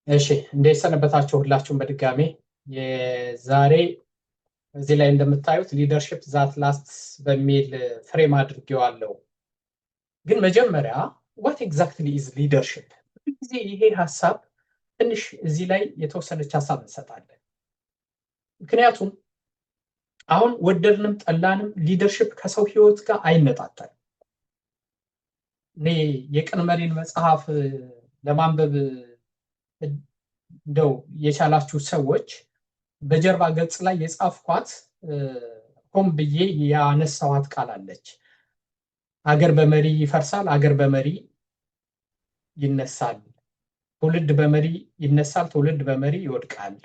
እሺ እንዴት ሰነበታችሁ ሁላችሁም በድጋሜ የዛሬ እዚህ ላይ እንደምታዩት ሊደርሺፕ ዛት ላስትስ በሚል ፍሬም አድርጌዋለሁ። ግን መጀመሪያ what exactly is leadership? እዚህ ይሄ ሐሳብ ትንሽ እዚህ ላይ የተወሰነች ሐሳብ እንሰጣለን። ምክንያቱም አሁን ወደድንም ጠላንም ሊደርሺፕ ከሰው ህይወት ጋር አይነጣጠልም። እኔ የቀን መሪን መጽሐፍ ለማንበብ እንደው የቻላችሁ ሰዎች በጀርባ ገጽ ላይ የጻፍኳት ሆም ብዬ ያነሳኋት ቃል አለች። አገር በመሪ ይፈርሳል፣ አገር በመሪ ይነሳል፣ ትውልድ በመሪ ይነሳል፣ ትውልድ በመሪ ይወድቃል፣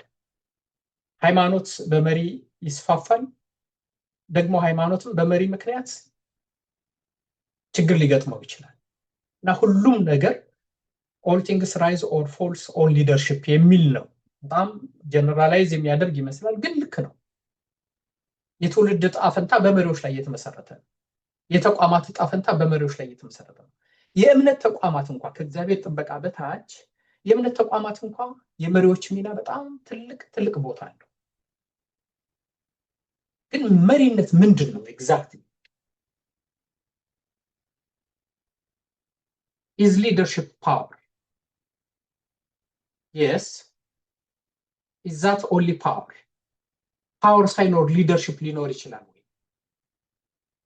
ሃይማኖት በመሪ ይስፋፋል፣ ደግሞ ሃይማኖትም በመሪ ምክንያት ችግር ሊገጥመው ይችላል እና ሁሉም ነገር all things rise or falls on leadership የሚል ነው። በጣም ጀነራላይዝ የሚያደርግ ይመስላል፣ ግን ልክ ነው። የትውልድ ዕጣ ፈንታ በመሪዎች ላይ የተመሰረተ ነው። የተቋማት ዕጣ ፈንታ በመሪዎች ላይ የተመሰረተ ነው። የእምነት ተቋማት እንኳን ከእግዚአብሔር ጥበቃ በታች የእምነት ተቋማት እንኳን የመሪዎች ሚና በጣም ትልቅ ቦታ አለው። ግን መሪነት ምንድን ነው? ኤግዛክትሊ is leadership power? Yes. Is that only power? Power ሳይኖር ሊደርሺፕ ሊኖር ይችላል ወይ?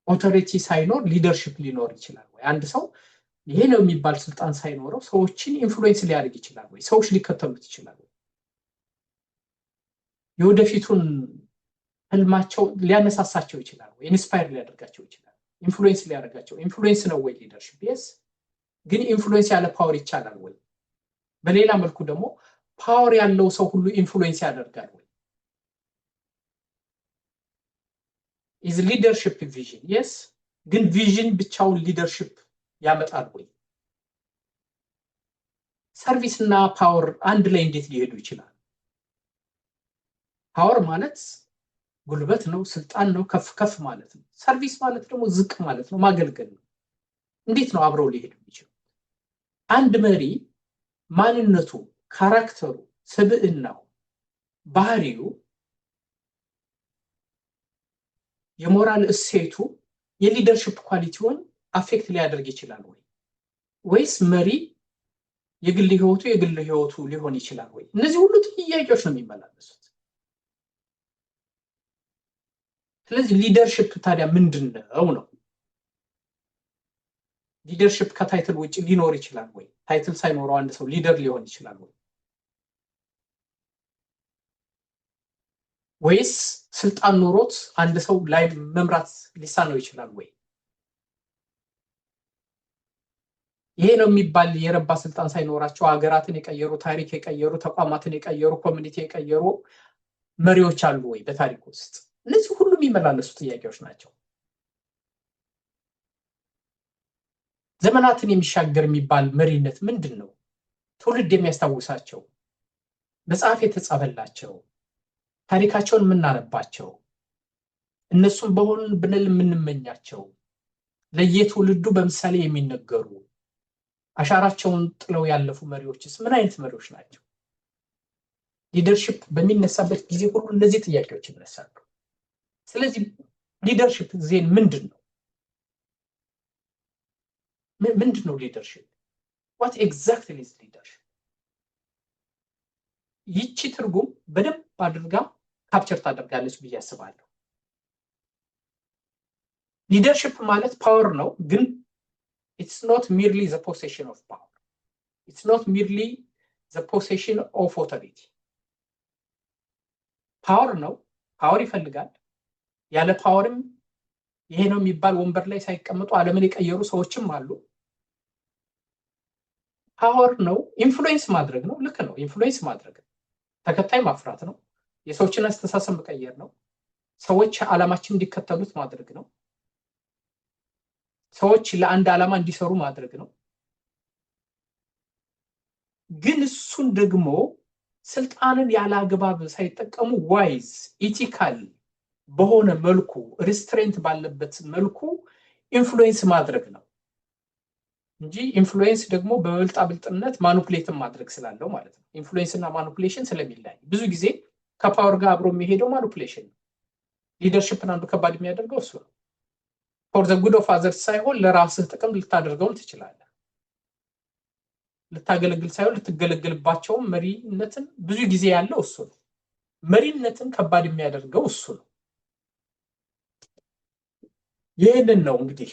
ኦቶሪቲ ሳይኖር ሊደርሺፕ ሊኖር ይችላል ወይ? አንድ ሰው ይሄ ነው የሚባል ስልጣን ሳይኖረው ሰዎችን ኢንፍሉዌንስ ሊያደርግ ይችላል ወይ? ሰዎች ሊከተሉት ይችላል ወይ? የወደፊቱን ህልማቸው ሊያነሳሳቸው ይችላል ወይ? ኢንስፓየር ሊያደርጋቸው ይችላል? ኢንፍሉዌንስ ሊያደርጋቸው ኢንፍሉዌንስ ነው ወይ ሊደርሺፕ? yes። ግን ኢንፍሉዌንስ ያለ ፓወር ይቻላል ወይ? በሌላ መልኩ ደግሞ ፓወር ያለው ሰው ሁሉ ኢንፍሉዌንስ ያደርጋል ወይ? is leadership vision? yes። ግን ቪዥን ብቻውን ሊደርሺፕ ያመጣል ወይ? ሰርቪስ እና ፓወር አንድ ላይ እንዴት ሊሄዱ ይችላል? ፓወር ማለት ጉልበት ነው፣ ስልጣን ነው፣ ከፍ ማለት ነው። ሰርቪስ ማለት ደግሞ ዝቅ ማለት ነው፣ ማገልገል ነው። እንዴት ነው አብረው ሊሄዱ ይችላል? አንድ መሪ ማንነቱ፣ ካራክተሩ፣ ስብዕናው፣ ባህሪው፣ የሞራል እሴቱ የሊደርሺፕ ኳሊቲውን አፌክት ሊያደርግ ይችላል ወይ? ወይስ መሪ የግል ህይወቱ ሊሆን ይችላል ወይ? እነዚህ ሁሉ ጥያቄዎች ነው የሚመላለሱት። ስለዚህ ሊደርሺፕ ታዲያ ምንድነው ነው? ሊደርሺፕ ከታይትል ውጪ ሊኖር ይችላል ወይ? ታይትል ሳይኖረው አንድ ሰው ሊደር ሊሆን ይችላል ወይ? ወይስ ስልጣን ኖሮት አንድ ሰው ላይ መምራት ሊሳነው ይችላል ወይ? ይሄ ነው የሚባል የረባ ስልጣን ሳይኖራቸው ሀገራትን የቀየሩ፣ ታሪክ የቀየሩ፣ ተቋማትን የቀየሩ፣ ኮሚኒቲ የቀየሩ መሪዎች አሉ ወይ በታሪክ ውስጥ? እነዚህ ሁሉ የሚመላለሱ ጥያቄዎች ናቸው። ዘመናትን የሚሻገር የሚባል መሪነት ምንድን ነው? ትውልድ የሚያስታውሳቸው፣ መጽሐፍ የተጻፈላቸው፣ ታሪካቸውን የምናነባቸው፣ እነሱም በሆን ብንል የምንመኛቸው፣ ለየትውልዱ በምሳሌ የሚነገሩ፣ አሻራቸውን ጥለው ያለፉ መሪዎችስ ምን አይነት መሪዎች ናቸው? ሊደርሺፕ በሚነሳበት ጊዜ ሁሉ እነዚህ ጥያቄዎች ይነሳሉ። ስለዚህ ሊደርሺፕ ዜን ምንድን ነው? ምንድን ነው ሊደርሺፕ? what exactly is leadership? ይቺ ትርጉም በደንብ አድርጋ ካፕቸር ታደርጋለች ብዬ አስባለሁ። ሊደርሺፕ ማለት ፓወር ነው፣ ግን it's not merely the possession of power. It's not merely the possession of authority. ፓወር ነው፣ ፓወር ይፈልጋል። ያለ ፓወርም ይሄ ነው የሚባል ወንበር ላይ ሳይቀመጡ ዓለምን የቀየሩ ሰዎችም አሉ። ፓወር ነው፣ ኢንፍሉዌንስ ማድረግ ነው። ልክ ነው፣ ኢንፍሉዌንስ ማድረግ ተከታይ ማፍራት ነው። የሰዎችን አስተሳሰብ መቀየር ነው። ሰዎች ዓላማችን እንዲከተሉት ማድረግ ነው። ሰዎች ለአንድ ዓላማ እንዲሰሩ ማድረግ ነው። ግን እሱን ደግሞ ስልጣንን ያለ አግባብ ሳይጠቀሙ ዋይዝ ኢቲካል በሆነ መልኩ ሪስትሬንት ባለበት መልኩ ኢንፍሉዌንስ ማድረግ ነው። እንጂ ኢንፍሉዌንስ ደግሞ በብልጣብልጥነት ማኒፑሌትን ማድረግ ስላለው ማለት ነው። ኢንፍሉዌንስ እና ማኒፑሌሽን ስለሚለያይ ብዙ ጊዜ ከፓወር ጋር አብሮ የሚሄደው ማኒፑሌሽን ነው። ሊደርሽፕን አንዱ ከባድ የሚያደርገው እሱ ነው። ፎር ዘ ጉድ ኦፍ አዘርስ ሳይሆን ለራስህ ጥቅም ልታደርገውም ትችላለህ። ልታገለግል ሳይሆን ልትገለግልባቸውም መሪነትን ብዙ ጊዜ ያለው እሱ ነው። መሪነትን ከባድ የሚያደርገው እሱ ነው። ይህንን ነው እንግዲህ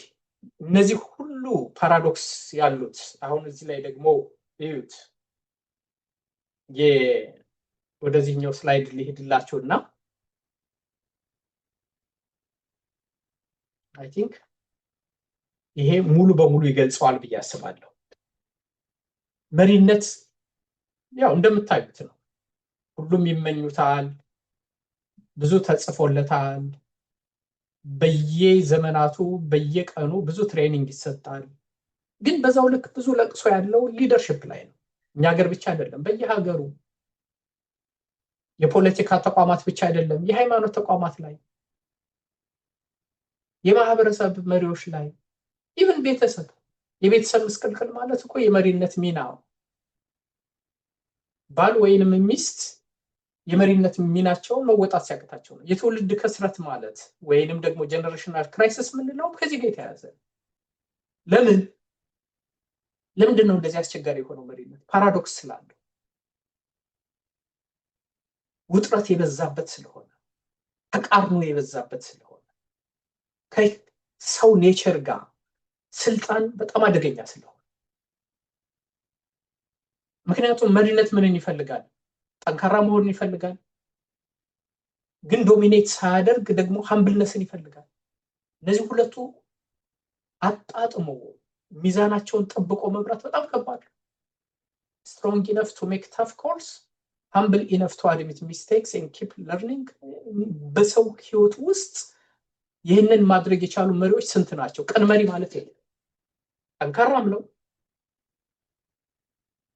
እነዚህ ሁሉ ፓራዶክስ ያሉት። አሁን እዚህ ላይ ደግሞ እዩት። ወደዚህኛው ስላይድ ሊሄድላችሁና አይ ቲንክ ይሄ ሙሉ በሙሉ ይገልጸዋል ብዬ አስባለሁ። መሪነት ያው እንደምታዩት ነው። ሁሉም ይመኙታል፣ ብዙ ተጽፎለታል፣ በየዘመናቱ በየቀኑ ብዙ ትሬኒንግ ይሰጣል። ግን በዛው ልክ ብዙ ለቅሶ ያለው ሊደርሽፕ ላይ ነው። እኛ ሀገር ብቻ አይደለም፣ በየሀገሩ የፖለቲካ ተቋማት ብቻ አይደለም፣ የሃይማኖት ተቋማት ላይ፣ የማህበረሰብ መሪዎች ላይ፣ ኢቭን ቤተሰብ፣ የቤተሰብ ምስቅልቅል ማለት እኮ የመሪነት ሚና ነው። ባል ወይንም ሚስት የመሪነት ሚናቸውን መወጣት ሲያቅታቸው ነው። የትውልድ ከስረት ማለት ወይንም ደግሞ ጀነሬሽናል ክራይሲስ የምንለው ከዚህ ጋር የተያያዘ። ለምንድን ነው እንደዚህ አስቸጋሪ የሆነው መሪነት? ፓራዶክስ ስላለው፣ ውጥረት የበዛበት ስለሆነ፣ ተቃርኖ የበዛበት ስለሆነ፣ ከሰው ኔቸር ጋር ስልጣን በጣም አደገኛ ስለሆነ። ምክንያቱም መሪነት ምንን ይፈልጋል? ጠንካራ መሆንን ይፈልጋል። ግን ዶሚኔት ሳያደርግ ደግሞ ሀምብልነስን ይፈልጋል። እነዚህ ሁለቱ አጣጥሞ ሚዛናቸውን ጠብቆ መብራት በጣም ከባድ ነው። ስትሮንግ ኢነፍ ቱ ሜክ ታፍ ኮልስ፣ ሀምብል ኢነፍ ቱ አድሚት ሚስቴክስ ኤንድ ኪፕ ለርኒንግ። በሰው ህይወት ውስጥ ይህንን ማድረግ የቻሉ መሪዎች ስንት ናቸው? ቀን መሪ ማለት ይሄ ጠንካራም ነው፣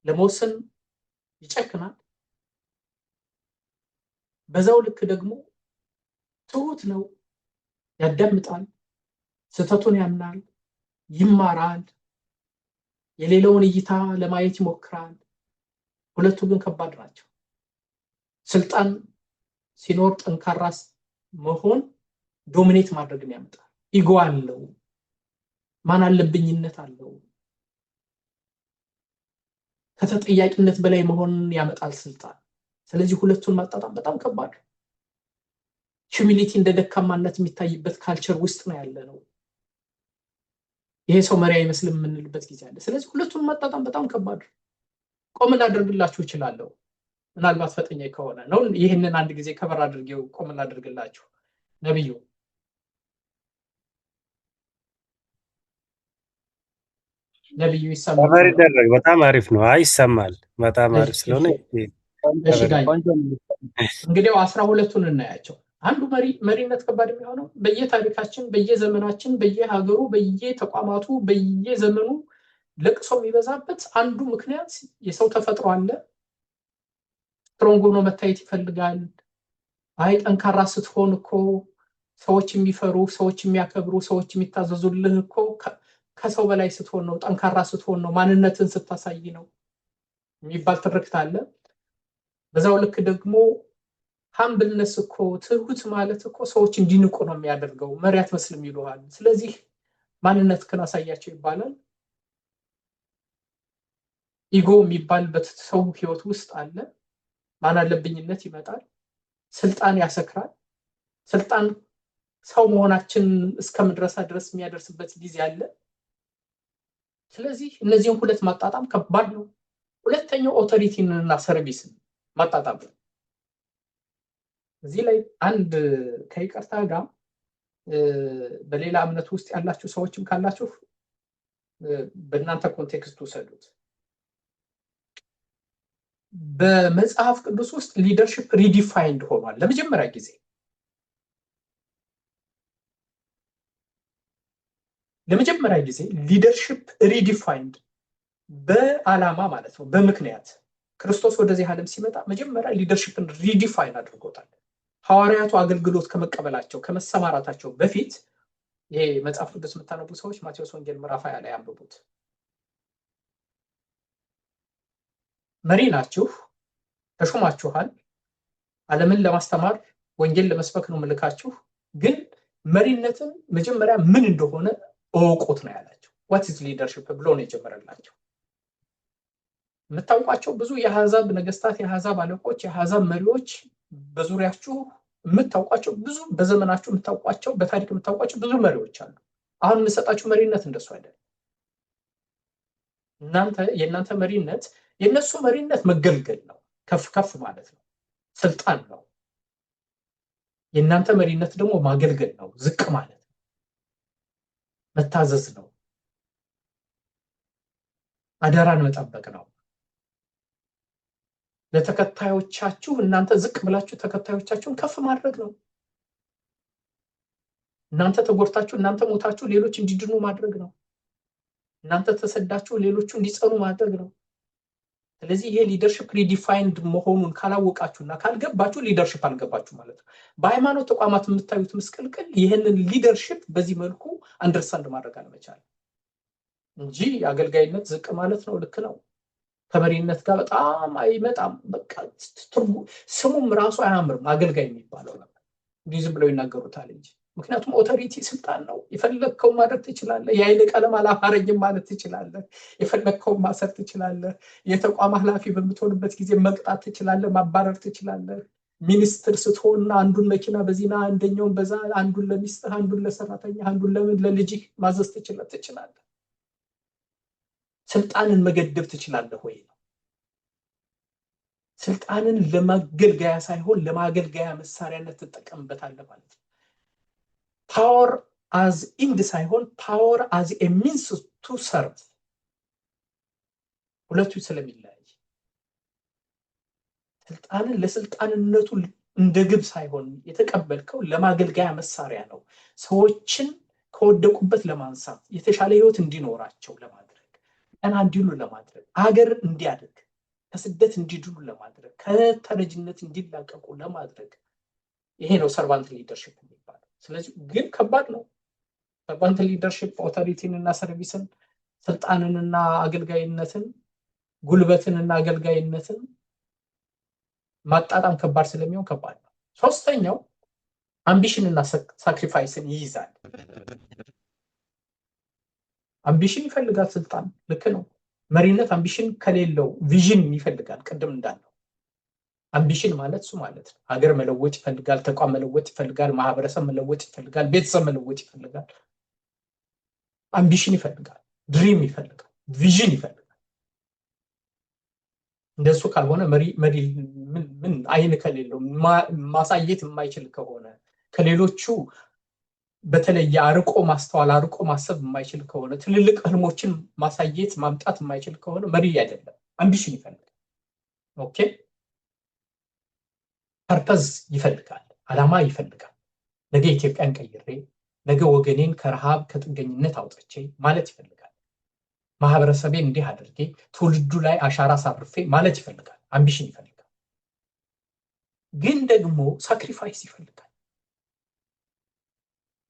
ለመወሰን ይጨክናል፣ በዛው ልክ ደግሞ ትሁት ነው፣ ያዳምጣል፣ ስህተቱን ያምናል፣ ይማራል፣ የሌላውን እይታ ለማየት ይሞክራል። ሁለቱ ግን ከባድ ናቸው። ስልጣን ሲኖር ጠንካራ መሆን ዶሚኔት ማድረግን ያመጣል። ኢጎ አለው፣ ማን አለብኝነት አለው፣ ከተጠያቂነት በላይ መሆንን ያመጣል ስልጣን። ስለዚህ ሁለቱን ማጣጣም በጣም ከባድ ነው። ሂዩሚሊቲ እንደ ደካማነት የሚታይበት ካልቸር ውስጥ ነው ያለ ነው። ይሄ ሰው መሪ አይመስልም የምንልበት ጊዜ አለ። ስለዚህ ሁለቱን ማጣጣም በጣም ከባድ ነው። ቆም ላደርግላችሁ እችላለሁ፣ ምናልባት ፈጠኛ ከሆነ ነው። ይህንን አንድ ጊዜ ከበር አድርጌው ቆም ላደርግላችሁ። ነብዩ ይሰማል? በጣም አሪፍ ነው። ይሰማል። በጣም አሪፍ ስለሆነ እንግዲህ 12ቱን እናያቸው። አንዱ መሪነት ከባድ የሚሆነው በየታሪካችን፣ በየዘመናችን፣ በየሀገሩ፣ በየተቋማቱ፣ በየዘመኑ ለቅሶ የሚበዛበት አንዱ ምክንያት የሰው ተፈጥሮ አለ። ስትሮንግ ሆኖ መታየት ይፈልጋል። አይ ጠንካራ ስትሆን እኮ ሰዎች የሚፈሩ፣ ሰዎች የሚያከብሩ፣ ሰዎች የሚታዘዙልህ እኮ ከሰው በላይ ስትሆን ነው፣ ጠንካራ ስትሆን ነው፣ ማንነትን ስታሳይ ነው የሚባል ትርክት አለ። በዛው ልክ ደግሞ ሀምብልነስ እኮ ትሁት ማለት እኮ ሰዎች እንዲንቁ ነው የሚያደርገው፣ መሪ አትመስልም ይሉሃል። ስለዚህ ማንነትህን አሳያቸው ይባላል። ኢጎ የሚባል በሰው ህይወት ውስጥ አለ። ማን አለብኝነት ይመጣል። ስልጣን ያሰክራል። ስልጣን ሰው መሆናችን እስከምድረሳ ድረስ የሚያደርስበት ጊዜ አለ። ስለዚህ እነዚህን ሁለት ማጣጣም ከባድ ነው። ሁለተኛው ኦቶሪቲን እና ሰርቪስን ማጣጣም ነው። እዚህ ላይ አንድ ከይቅርታ ጋር በሌላ እምነት ውስጥ ያላችሁ ሰዎችም ካላችሁ በእናንተ ኮንቴክስት ውሰዱት። በመጽሐፍ ቅዱስ ውስጥ ሊደርሺፕ ሪዲፋይንድ ሆኗል ለመጀመሪያ ጊዜ። ለመጀመሪያ ጊዜ ሊደርሺፕ ሪዲፋይንድ በዓላማ ማለት ነው፣ በምክንያት ክርስቶስ ወደዚህ ዓለም ሲመጣ መጀመሪያ ሊደርሺፕን ሪዲፋይን አድርጎታል። ሐዋርያቱ አገልግሎት ከመቀበላቸው ከመሰማራታቸው በፊት ይሄ መጽሐፍ ቅዱስ የምታነቡ ሰዎች ማቴዎስ ወንጌል ምዕራፍ 20 ላይ አንብቡት። መሪ ናችሁ፣ ተሾማችኋል። ዓለምን ለማስተማር ወንጌል ለመስበክ ነው መልካችሁ። ግን መሪነትን መጀመሪያ ምን እንደሆነ እወቁት ነው ያላቸው። what is leadership ብሎ ነው የጀመረላቸው። የምታውቋቸው ብዙ የአሕዛብ ነገስታት፣ የአሕዛብ አለቆች፣ የአሕዛብ መሪዎች በዙሪያችሁ የምታውቋቸው ብዙ፣ በዘመናችሁ የምታውቋቸው፣ በታሪክ የምታውቋቸው ብዙ መሪዎች አሉ። አሁን የምሰጣችሁ መሪነት እንደሱ አይደለም። የእናንተ መሪነት፣ የእነሱ መሪነት መገልገል ነው፣ ከፍ ከፍ ማለት ነው፣ ስልጣን ነው። የእናንተ መሪነት ደግሞ ማገልገል ነው፣ ዝቅ ማለት ነው፣ መታዘዝ ነው፣ አደራን መጠበቅ ነው። ለተከታዮቻችሁ እናንተ ዝቅ ብላችሁ ተከታዮቻችሁን ከፍ ማድረግ ነው። እናንተ ተጎድታችሁ፣ እናንተ ሞታችሁ ሌሎች እንዲድኑ ማድረግ ነው። እናንተ ተሰዳችሁ ሌሎቹ እንዲጸኑ ማድረግ ነው። ስለዚህ ይሄ ሊደርሺፕ ሪዲፋይንድ መሆኑን ካላወቃችሁና ካልገባችሁ ሊደርሺፕ አልገባችሁ ማለት ነው። በሃይማኖት ተቋማት የምታዩት ምስቅልቅል ይህንን ሊደርሺፕ በዚህ መልኩ አንደርስታንድ ማድረግ አለመቻል እንጂ አገልጋይነት ዝቅ ማለት ነው። ልክ ነው። ከመሪነት ጋር በጣም አይመጣም። በቃ ስሙም ራሱ አያምርም አገልጋይ የሚባለው ነገር። እንዲህ ዝም ብለው ይናገሩታል እንጂ ምክንያቱም ኦቶሪቲ ስልጣን ነው። የፈለግከውን ማድረግ ትችላለህ። የኃይል ቀለም አላማረኝም ማለት ትችላለህ። የፈለግከውን ማሰር ትችላለህ። የተቋም ኃላፊ በምትሆንበት ጊዜ መቅጣት ትችላለህ፣ ማባረር ትችላለህ። ሚኒስትር ስትሆን አንዱን መኪና በዚህና አንደኛውን በዛ፣ አንዱን ለሚስትህ፣ አንዱን ለሰራተኛ፣ አንዱን ለልጅህ ማዘዝ ትችላለህ። ስልጣንን መገደብ ትችላለህ ወይ ነው። ስልጣንን ለማገልገያ ሳይሆን ለማገልገያ መሳሪያነት ትጠቀምበታለህ ማለት ነው። ፓወር አዝ ኢንድ ሳይሆን ፓወር አዝ ኤ ሚንስ ቱ ሰርቭ፣ ሁለቱ ስለሚለያይ ስልጣንን ለስልጣንነቱ እንደ ግብ ሳይሆን የተቀበልከው ለማገልገያ መሳሪያ ነው። ሰዎችን ከወደቁበት ለማንሳት፣ የተሻለ ህይወት እንዲኖራቸው ለማድረግ፣ ቀና እንዲሉ ለማድረግ፣ ሀገር እንዲያድግ፣ ከስደት እንዲድኑ ለማድረግ፣ ከተረጅነት እንዲላቀቁ ለማድረግ። ይሄ ነው ሰርቫንት ሊደርሺፕ የሚባለው። ስለዚህ ግን ከባድ ነው። ሰርቫንት ሊደርሺፕ ኦቶሪቲን እና ሰርቪስን፣ ስልጣንንና አገልጋይነትን፣ ጉልበትንና አገልጋይነትን ማጣጣም ከባድ ስለሚሆን ከባድ ነው። ሶስተኛው አምቢሽን እና ሳክሪፋይስን ይይዛል። አምቢሽን ይፈልጋል ስልጣን፣ ልክ ነው። መሪነት አምቢሽን ከሌለው ቪዥን ይፈልጋል። ቅድም እንዳለው አምቢሽን ማለት እሱ ማለት ነው። ሀገር መለወጥ ይፈልጋል፣ ተቋም መለወጥ ይፈልጋል፣ ማህበረሰብ መለወጥ ይፈልጋል፣ ቤተሰብ መለወጥ ይፈልጋል። አምቢሽን ይፈልጋል፣ ድሪም ይፈልጋል፣ ቪዥን ይፈልጋል። እንደሱ ካልሆነ መሪ ምን አይን ከሌለው ማሳየት የማይችል ከሆነ፣ ከሌሎቹ በተለየ አርቆ ማስተዋል፣ አርቆ ማሰብ የማይችል ከሆነ፣ ትልልቅ ህልሞችን ማሳየት ማምጣት የማይችል ከሆነ መሪ አይደለም። አምቢሽን ይፈልጋል። ኦኬ፣ ፐርፐዝ ይፈልጋል፣ አላማ ይፈልጋል። ነገ ኢትዮጵያን ቀይሬ፣ ነገ ወገኔን ከረሃብ ከጥገኝነት አውጥቼ ማለት ይፈልጋል። ማህበረሰቤን እንዲህ አድርጌ ትውልዱ ላይ አሻራ ሳርፌ ማለት ይፈልጋል። አምቢሽን ይፈልጋል። ግን ደግሞ ሳክሪፋይስ ይፈልጋል።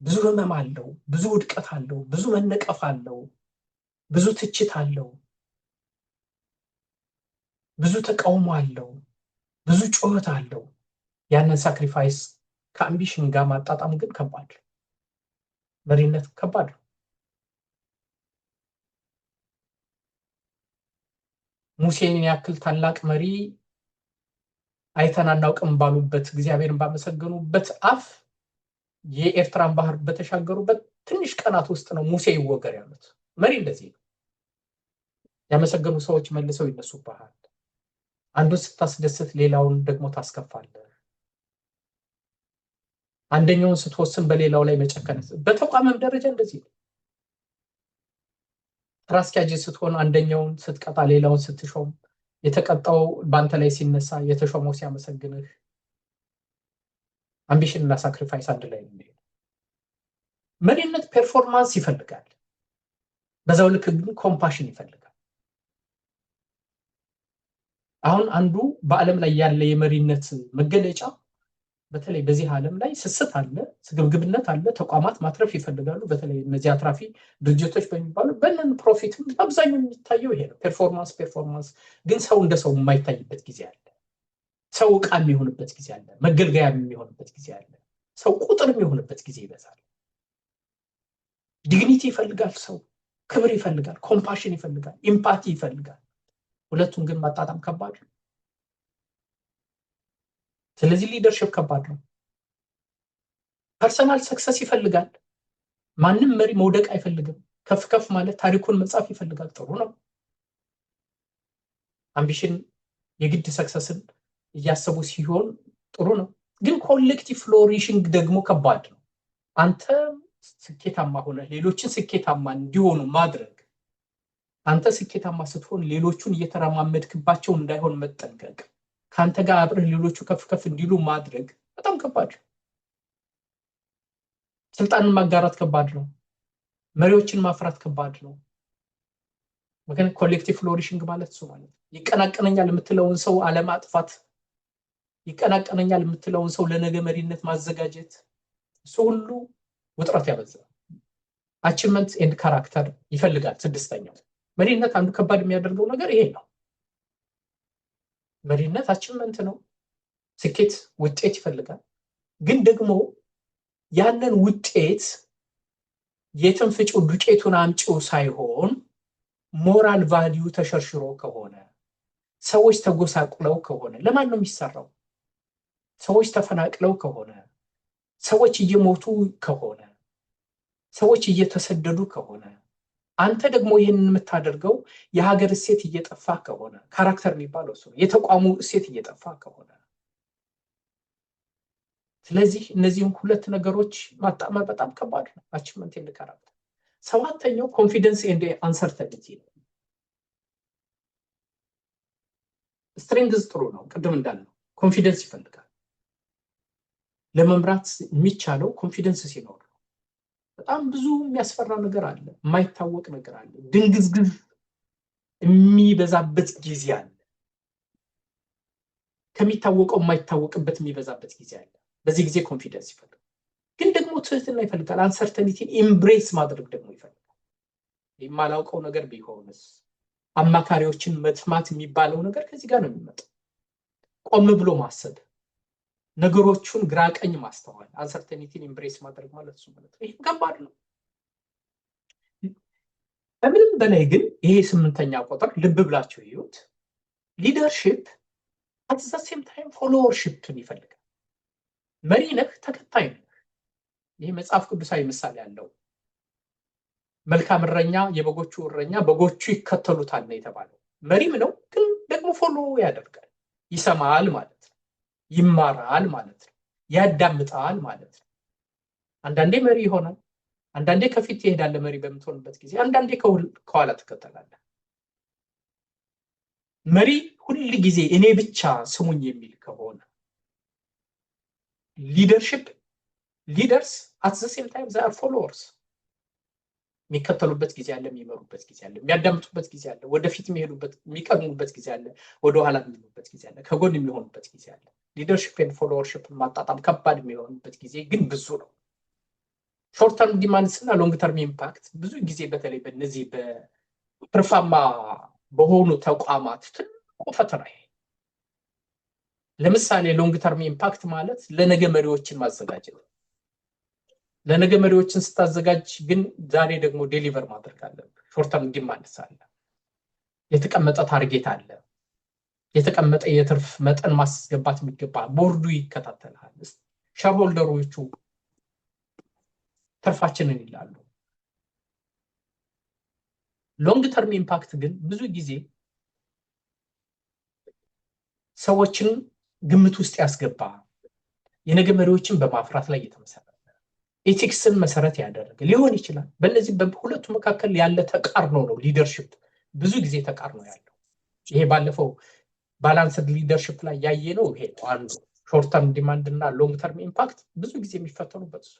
ብዙ ህመም አለው፣ ብዙ ውድቀት አለው፣ ብዙ መነቀፍ አለው፣ ብዙ ትችት አለው፣ ብዙ ተቃውሞ አለው፣ ብዙ ጩኸት አለው። ያንን ሳክሪፋይስ ከአምቢሽን ጋር ማጣጣም ግን ከባድ፣ መሪነት ከባድ ነው። ሙሴን ያክል ታላቅ መሪ አይተን አናውቅም ባሉበት፣ እግዚአብሔርን ባመሰገኑበት አፍ የኤርትራን ባህር በተሻገሩበት ትንሽ ቀናት ውስጥ ነው ሙሴ ይወገር ያሉት። መሪ እንደዚህ ነው። ያመሰገኑ ሰዎች መልሰው ይነሱብሃል። አንዱን ስታስደስት ሌላውን ደግሞ ታስከፋለህ። አንደኛውን ስትወስን በሌላው ላይ መጨከን። በተቋምም ደረጃ እንደዚህ ነው። ስራ አስኪያጅ ስትሆን አንደኛውን ስትቀጣ ሌላውን ስትሾም፣ የተቀጣው በአንተ ላይ ሲነሳ የተሾመው ሲያመሰግንህ። አምቢሽን እና ሳክሪፋይስ አንድ ላይ ነው። መሪነት ፐርፎርማንስ ይፈልጋል፣ በዛው ልክ ግን ኮምፓሽን ይፈልጋል። አሁን አንዱ በዓለም ላይ ያለ የመሪነት መገለጫ በተለይ በዚህ ዓለም ላይ ስስት አለ፣ ስግብግብነት አለ፣ ተቋማት ማትረፍ ይፈልጋሉ። በተለይ እነዚህ አትራፊ ድርጅቶች በሚባሉ በነን ፕሮፊትም አብዛኛው የሚታየው ይሄ ነው። ፐርፎርማንስ ግን ሰው እንደ ሰው የማይታይበት ጊዜ አለ። ሰው ዕቃ የሚሆንበት ጊዜ አለ። መገልገያ የሚሆንበት ጊዜ አለ። ሰው ቁጥር የሚሆንበት ጊዜ ይበዛል። ዲግኒቲ ይፈልጋል፣ ሰው ክብር ይፈልጋል፣ ኮምፓሽን ይፈልጋል፣ ኢምፓቲ ይፈልጋል። ሁለቱን ግን ማጣጣም ከባድ ነው። ስለዚህ ሊደርሺፕ ከባድ ነው። ፐርሰናል ሰክሰስ ይፈልጋል። ማንም መሪ መውደቅ አይፈልግም። ከፍ ከፍ ማለት ታሪኩን መጻፍ ይፈልጋል። ጥሩ ነው። አምቢሽን የግድ ሰክሰስን እያሰቡ ሲሆን ጥሩ ነው። ግን ኮሌክቲቭ ፍሎሪሽንግ ደግሞ ከባድ ነው። አንተ ስኬታማ ሆነ ሌሎችን ስኬታማ እንዲሆኑ ማድረግ፣ አንተ ስኬታማ ስትሆን ሌሎቹን እየተረማመድክባቸው እንዳይሆን መጠንቀቅ፣ ካንተ ጋር አብረህ ሌሎቹ ከፍ ከፍ እንዲሉ ማድረግ በጣም ከባድ ነው። ስልጣንን ማጋራት ከባድ ነው። መሪዎችን ማፍራት ከባድ ነው። ምክንያቱም ኮሌክቲቭ ፍሎሪሽንግ ማለት እሱ ማለት ይቀናቀነኛል የምትለውን ሰው አለማጥፋት፣ ይቀናቀነኛል የምትለውን ሰው ለነገ መሪነት ማዘጋጀት፣ እሱ ሁሉ ውጥረት ያበዛል። አቺቭመንት ኤንድ ካራክተር ይፈልጋል። ስድስተኛው መሪነት አንዱ ከባድ የሚያደርገው ነገር ይሄ ነው። መሪነት አቺቭመንት ነው። ስኬት ውጤት ይፈልጋል። ግን ደግሞ ያንን ውጤት የትም ፍጪው ዱቄቱን አምጪው ሳይሆን ሞራል ቫልዩ ተሸርሽሮ ከሆነ፣ ሰዎች ተጎሳቁለው ከሆነ ለማን ነው የሚሰራው? ሰዎች ተፈናቅለው ከሆነ፣ ሰዎች እየሞቱ ከሆነ፣ ሰዎች እየተሰደዱ ከሆነ፣ አንተ ደግሞ ይህንን የምታደርገው የሀገር እሴት እየጠፋ ከሆነ፣ ካራክተር የሚባለው እሱ ነው፣ የተቋሙ እሴት እየጠፋ ከሆነ። ስለዚህ እነዚህም ሁለት ነገሮች ማጣመር በጣም ከባድ ነው። አቺቭመንት ኤንድ ካራክተር። ሰባተኛው ኮንፊደንስ ኤንድ አንሰርተኒቲ ነው። ስትሬንግዝ ጥሩ ነው፣ ቅድም እንዳልነው ኮንፊደንስ ይፈልጋል። ለመምራት የሚቻለው ኮንፊደንስ ሲኖር ነው። በጣም ብዙ የሚያስፈራ ነገር አለ፣ የማይታወቅ ነገር አለ፣ ድንግዝግዝ የሚበዛበት ጊዜ አለ፣ ከሚታወቀው የማይታወቅበት የሚበዛበት ጊዜ አለ። በዚህ ጊዜ ኮንፊደንስ ይፈልጋል። ግን ደግሞ ትህትና ይፈልጋል። አንሰርተኒቲን ኤምብሬስ ማድረግ ደግሞ ይፈልጋል። የማላውቀው ነገር ቢሆንስ፣ አማካሪዎችን መስማት የሚባለው ነገር ከዚህ ጋር ነው የሚመጣው። ቆም ብሎ ማሰብ፣ ነገሮቹን ግራ ቀኝ ማስተዋል፣ አንሰርተኒቲን ኤምብሬስ ማድረግ ማለት እሱ ማለት ነው። ይሄ ከባድ ነው። ከምንም በላይ ግን ይሄ ስምንተኛ ቁጥር ልብ ብላችሁ ይዩት። ሊደርሺፕ አት ዘ ሴም ታይም ፎሎወርሺፕን ይፈልጋል። መሪ ነህ፣ ተከታይ ነህ። ይሄ መጽሐፍ ቅዱሳዊ ምሳሌ ያለው መልካም እረኛ የበጎቹ እረኛ በጎቹ ይከተሉታል ነው የተባለው። መሪም ነው፣ ግን ደግሞ ፎሎ ያደርጋል። ይሰማል ማለት ነው፣ ይማራል ማለት ነው፣ ያዳምጣል ማለት ነው። አንዳንዴ መሪ ይሆናል፣ አንዳንዴ ከፊት ይሄዳል መሪ በምትሆንበት ጊዜ፣ አንዳንዴ ከኋላ ትከተላለህ። መሪ ሁል ጊዜ እኔ ብቻ ስሙኝ የሚል ከሆነ ሊደርስ አት ዘ ሴም ታይም ዛር ፎሎወርስ የሚከተሉበት ጊዜ አለ፣ የሚመሩበት ጊዜ አለ፣ የሚያዳምጡበት ጊዜ አለ፣ ወደፊት የሚሄዱበት የሚቀድሙበት ጊዜ አለ፣ ወደኋላ የሚሉበት ጊዜ አለ፣ ከጎን የሚሆኑበት ጊዜ አለ። ሊደርሺፕ ኤንድ ፎሎወርሺፕ ማጣጣም ከባድ የሚሆንበት ጊዜ ግን ብዙ ነው። ሾርት ተርም ዲማንድስ እና ሎንግ ተርም ኢምፓክት ብዙ ጊዜ በተለይ በእነዚህ በትርፋማ በሆኑ ተቋማት ትልቁ ፈተና ይሄ። ለምሳሌ ሎንግ ተርም ኢምፓክት ማለት ለነገ መሪዎችን ማዘጋጀት። ለነገ መሪዎችን ስታዘጋጅ ግን ዛሬ ደግሞ ዴሊቨር ማድረግ አለብህ። ሾርት ተርም ዲማንድስ አለ፣ የተቀመጠ ታርጌት አለ፣ የተቀመጠ የትርፍ መጠን ማስገባት የሚገባ፣ ቦርዱ ይከታተላል፣ ሼርሆልደሮቹ ትርፋችንን ይላሉ። ሎንግ ተርም ኢምፓክት ግን ብዙ ጊዜ ሰዎችን ግምት ውስጥ ያስገባ፣ የነገ መሪዎችን በማፍራት ላይ የተመሰረተ፣ ኤቲክስን መሰረት ያደረገ ሊሆን ይችላል። በእነዚህ በሁለቱ መካከል ያለ ተቃርኖ ነው ሊደርሺፕ ብዙ ጊዜ ተቃርኖ ያለው። ይሄ ባለፈው ባላንስድ ሊደርሺፕ ላይ ያየነው ይሄ ነው አንዱ። ሾርት ተርም ዲማንድ እና ሎንግ ተርም ኢምፓክት ብዙ ጊዜ የሚፈተኑበት እሱ።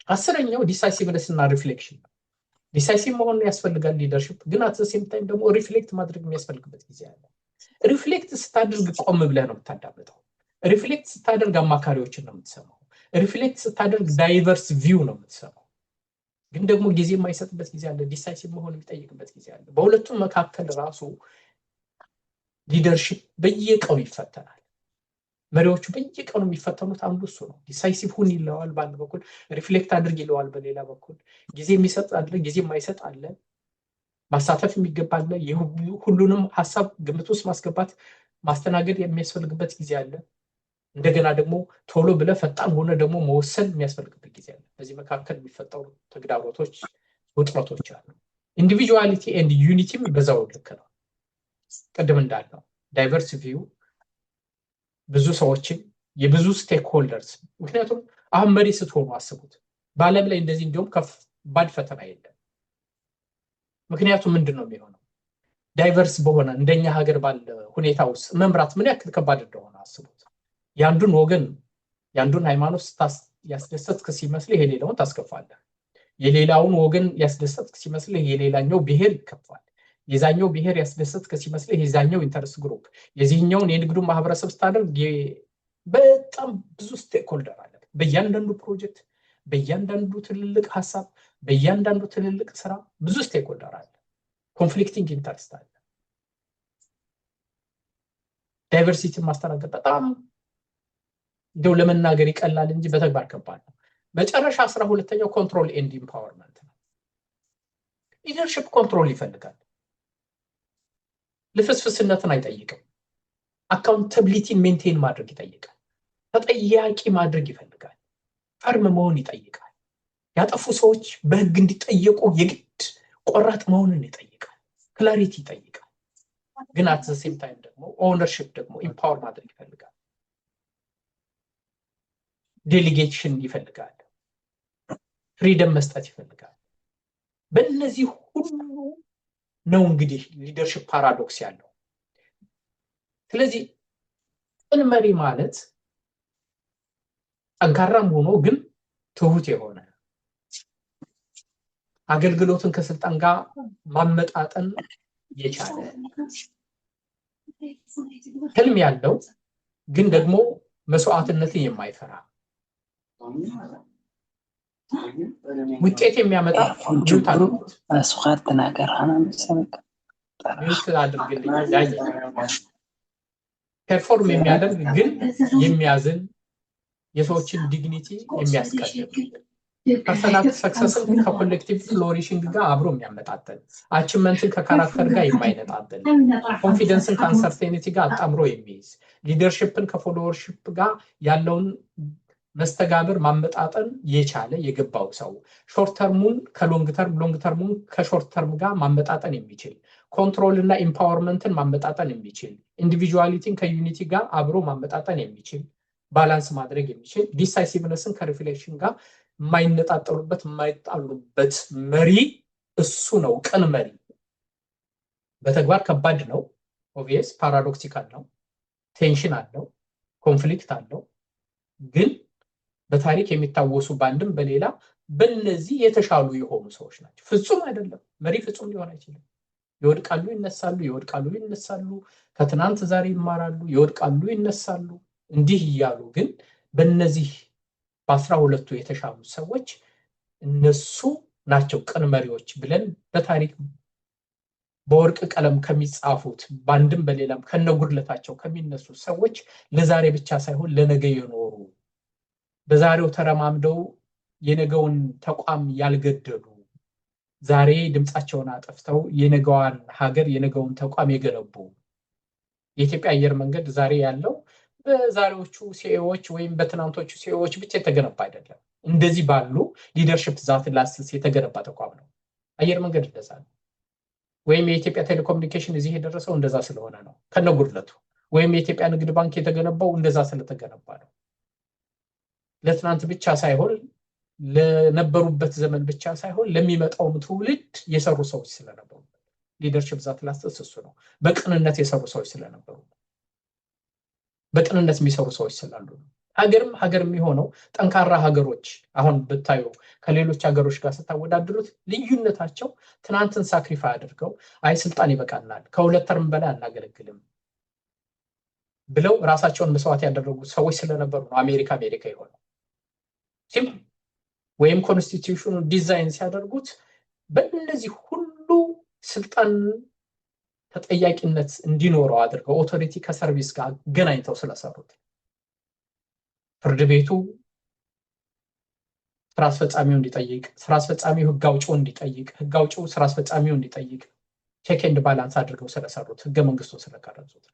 አስረኛው ዲሳይሲቭነስ እና ሪፍሌክሽን ነው። ዲሳይሲቭ መሆን ያስፈልጋል ሊደርሺፕ፣ ግን አት ዘ ሴም ታይም ደግሞ ሪፍሌክት ማድረግ የሚያስፈልግበት ጊዜ አለ። ሪፍሌክት ስታደርግ ቆም ብለህ ነው የምታዳምጠው። ሪፍሌክት ስታደርግ አማካሪዎችን ነው የምትሰማው። ሪፍሌክት ስታደርግ ዳይቨርስ ቪው ነው የምትሰማው። ግን ደግሞ ጊዜ የማይሰጥበት ጊዜ አለ፣ ዲሳይሲቭ መሆን የሚጠይቅበት ጊዜ አለ። በሁለቱም መካከል ራሱ ሊደርሺፕ በየቀኑ ይፈተናል። መሪዎቹ በየቀኑ የሚፈተኑት አንዱ እሱ ነው። ዲሳይሲቭ ሁን ይለዋል በአንድ በኩል፣ ሪፍሌክት አድርግ ይለዋል በሌላ በኩል። ጊዜ የሚሰጥ አለ፣ ጊዜ የማይሰጥ አለ፣ ማሳተፍ የሚገባ አለ፣ ሁሉንም ሀሳብ ግምት ውስጥ ማስገባት ማስተናገድ የሚያስፈልግበት ጊዜ አለ። እንደገና ደግሞ ቶሎ ብለ ፈጣን ሆነ ደግሞ መወሰን የሚያስፈልግበት ጊዜ አለ። በዚህ መካከል የሚፈጠሩ ተግዳሮቶች፣ ውጥረቶች አሉ። ኢንዲቪጁዋሊቲ ኤንድ ዩኒቲም በዛው ልክ ነው። ቅድም እንዳልነው ዳይቨርስ ቪው ብዙ ሰዎችን የብዙ ስቴክሆልደርስ፣ ምክንያቱም አሁን መሪ ስትሆኑ አስቡት፣ በዓለም ላይ እንደዚህ እንዲሁም ከባድ ፈተና የለም። ምክንያቱም ምንድን ነው የሚሆነው? ዳይቨርስ በሆነ እንደኛ ሀገር ባለ ሁኔታ ውስጥ መምራት ምን ያክል ከባድ እንደሆነ አስቡት። የአንዱን ወገን የአንዱን ሃይማኖት ያስደሰትክ ሲመስልህ የሌላውን ታስከፋለህ። የሌላውን ወገን ያስደሰትክ ሲመስልህ የሌላኛው ብሔር ይከፋል። የዛኛው ብሔር ያስደሰትክ ሲመስልህ የዛኛው ኢንተረስት ግሩፕ፣ የዚህኛውን የንግዱ ማህበረሰብ ስታደርግ በጣም ብዙ ስቴክሆልደር አለ። በእያንዳንዱ ፕሮጀክት፣ በእያንዳንዱ ትልልቅ ሀሳብ፣ በእያንዳንዱ ትልልቅ ስራ ብዙ ስቴክሆልደር አለ። ኮንፍሊክቲንግ ኢንተረስት አለ። ዳይቨርሲቲን ማስተናገድ በጣም እንደው ለመናገር ይቀላል እንጂ በተግባር ከባድ ነው። መጨረሻ 12ኛው ኮንትሮል ኤንድ ኢምፓወርመንት ነው። ሊደርሺፕ ኮንትሮል ይፈልጋል። ልፍስፍስነትን አይጠይቅም። አካውንታቢሊቲን ሜንቴን ማድረግ ይጠይቃል። ተጠያቂ ማድረግ ይፈልጋል። ፈርም መሆን ይጠይቃል። ያጠፉ ሰዎች በህግ እንዲጠየቁ የግድ ቆራጥ መሆንን ይጠይቃል። ክላሪቲ ይጠይቃል። ግን አት ዘ ሴም ታይም ደግሞ ኦነርሺፕ ደግሞ ኢምፓወር ማድረግ ይፈልጋል። ዴሊጌሽን ይፈልጋል። ፍሪደም መስጠት ይፈልጋል። በእነዚህ ሁሉ ነው እንግዲህ ሊደርሺፕ ፓራዶክስ ያለው። ስለዚህ ቅን መሪ ማለት ጠንካራም ሆኖ ግን ትሁት የሆነ አገልግሎትን ከስልጣን ጋር ማመጣጠን የቻለ ህልም ያለው ግን ደግሞ መስዋዕትነትን የማይፈራ ውጤት የሚያመጣ አስዋት ተናገር አድርግልኝ ዳይ ፐርፎርም የሚያደርግ ግን የሚያዝን የሰዎችን ዲግኒቲ የሚያስቀድም ፐርሰናል ሰክሰስን ከኮሌክቲቭ ፍሎሪሽንግ ጋር አብሮ የሚያመጣጥን አቺቭመንትን ከካራክተር ጋር የማይነጣጥል ኮንፊደንስን ከአንሰርቴኒቲ ጋር አጣምሮ የሚይዝ ሊደርሺፕን ከፎሎወርሺፕ ጋር ያለውን መስተጋብር ማመጣጠን የቻለ የገባው ሰው ሾርት ተርሙን ከሎንግ ተርም ሎንግ ተርሙን ከሾርት ተርም ጋር ማመጣጠን የሚችል ኮንትሮል እና ኢምፓወርመንትን ማመጣጠን የሚችል ኢንዲቪጁዋሊቲን ከዩኒቲ ጋር አብሮ ማመጣጠን የሚችል ባላንስ ማድረግ የሚችል ዲሳይሲቭነስን ከሪፍሌክሽን ጋር የማይነጣጠሉበት የማይጣሉበት መሪ እሱ ነው ቅን መሪ። በተግባር ከባድ ነው። ኦብቪየስ ፓራዶክሲካል ነው። ቴንሽን አለው፣ ኮንፍሊክት አለው። ግን በታሪክ የሚታወሱ ባንድም በሌላ በእነዚህ የተሻሉ የሆኑ ሰዎች ናቸው። ፍጹም አይደለም። መሪ ፍጹም ሊሆን አይችልም። ይወድቃሉ፣ ይነሳሉ፣ ይወድቃሉ፣ ይነሳሉ። ከትናንት ዛሬ ይማራሉ፣ ይወድቃሉ፣ ይነሳሉ። እንዲህ እያሉ ግን በእነዚህ በ12ቱ የተሻሉ ሰዎች እነሱ ናቸው ቅን መሪዎች ብለን በታሪክ በወርቅ ቀለም ከሚጻፉት ባንድም በሌላም ከነጉድለታቸው ከሚነሱ ሰዎች ለዛሬ ብቻ ሳይሆን ለነገ የኖሩ በዛሬው ተረማምደው የነገውን ተቋም ያልገደሉ ዛሬ ድምጻቸውን አጥፍተው የነገዋን ሀገር የነገውን ተቋም የገነቡ የኢትዮጵያ አየር መንገድ ዛሬ ያለው በዛሬዎቹ ሲኤዎች ወይም በትናንቶቹ ሲኤዎች ብቻ የተገነባ አይደለም። እንደዚህ ባሉ ሊደርሺፕ ዛት ላስስ የተገነባ ተቋም ነው አየር መንገድ። እንደዛ ነው። ወይም የኢትዮጵያ ቴሌኮሙኒኬሽን እዚህ የደረሰው እንደዛ ስለሆነ ነው ከነጉድለቱ። ወይም የኢትዮጵያ ንግድ ባንክ የተገነባው እንደዛ ስለተገነባ ነው። ለትናንት ብቻ ሳይሆን ለነበሩበት ዘመን ብቻ ሳይሆን ለሚመጣውም ትውልድ የሰሩ ሰዎች ስለነበሩ ሊደርሺፕ ዛት ላስስ እሱ ነው። በቅንነት የሰሩ ሰዎች ስለነበሩ በቅንነት የሚሰሩ ሰዎች ስላሉ ነው። ሀገርም የሚሆነው ጠንካራ ሀገሮች አሁን ብታዩ ከሌሎች ሀገሮች ጋር ስታወዳድሩት ልዩነታቸው ትናንትን ሳክሪፋይ አድርገው አይ ስልጣን ይበቃናል፣ ከሁለት ተርም በላይ አናገለግልም፣ ብለው ራሳቸውን መስዋዕት ያደረጉ ሰዎች ስለነበሩ ነው አሜሪካ የሆነው። ሲምፕል ወይም ኮንስቲትዩሽኑ ዲዛይን ሲያደርጉት በእነዚህ ሁሉ ስልጣን ተጠያቂነት እንዲኖረው አድርገው ኦቶሪቲ ከሰርቪስ ጋር ገናኝተው ስለሰሩት ፍርድ ቤቱ ስራ አስፈጻሚው እንዲጠይቅ፣ ስራ አስፈጻሚው ህግ አውጪው እንዲጠይቅ፣ ህግ አውጪው ስራ አስፈጻሚው እንዲጠይቅ ቼክ ኤንድ ባላንስ አድርገው ስለሰሩት ህገ መንግስቱን ስለቀረጹት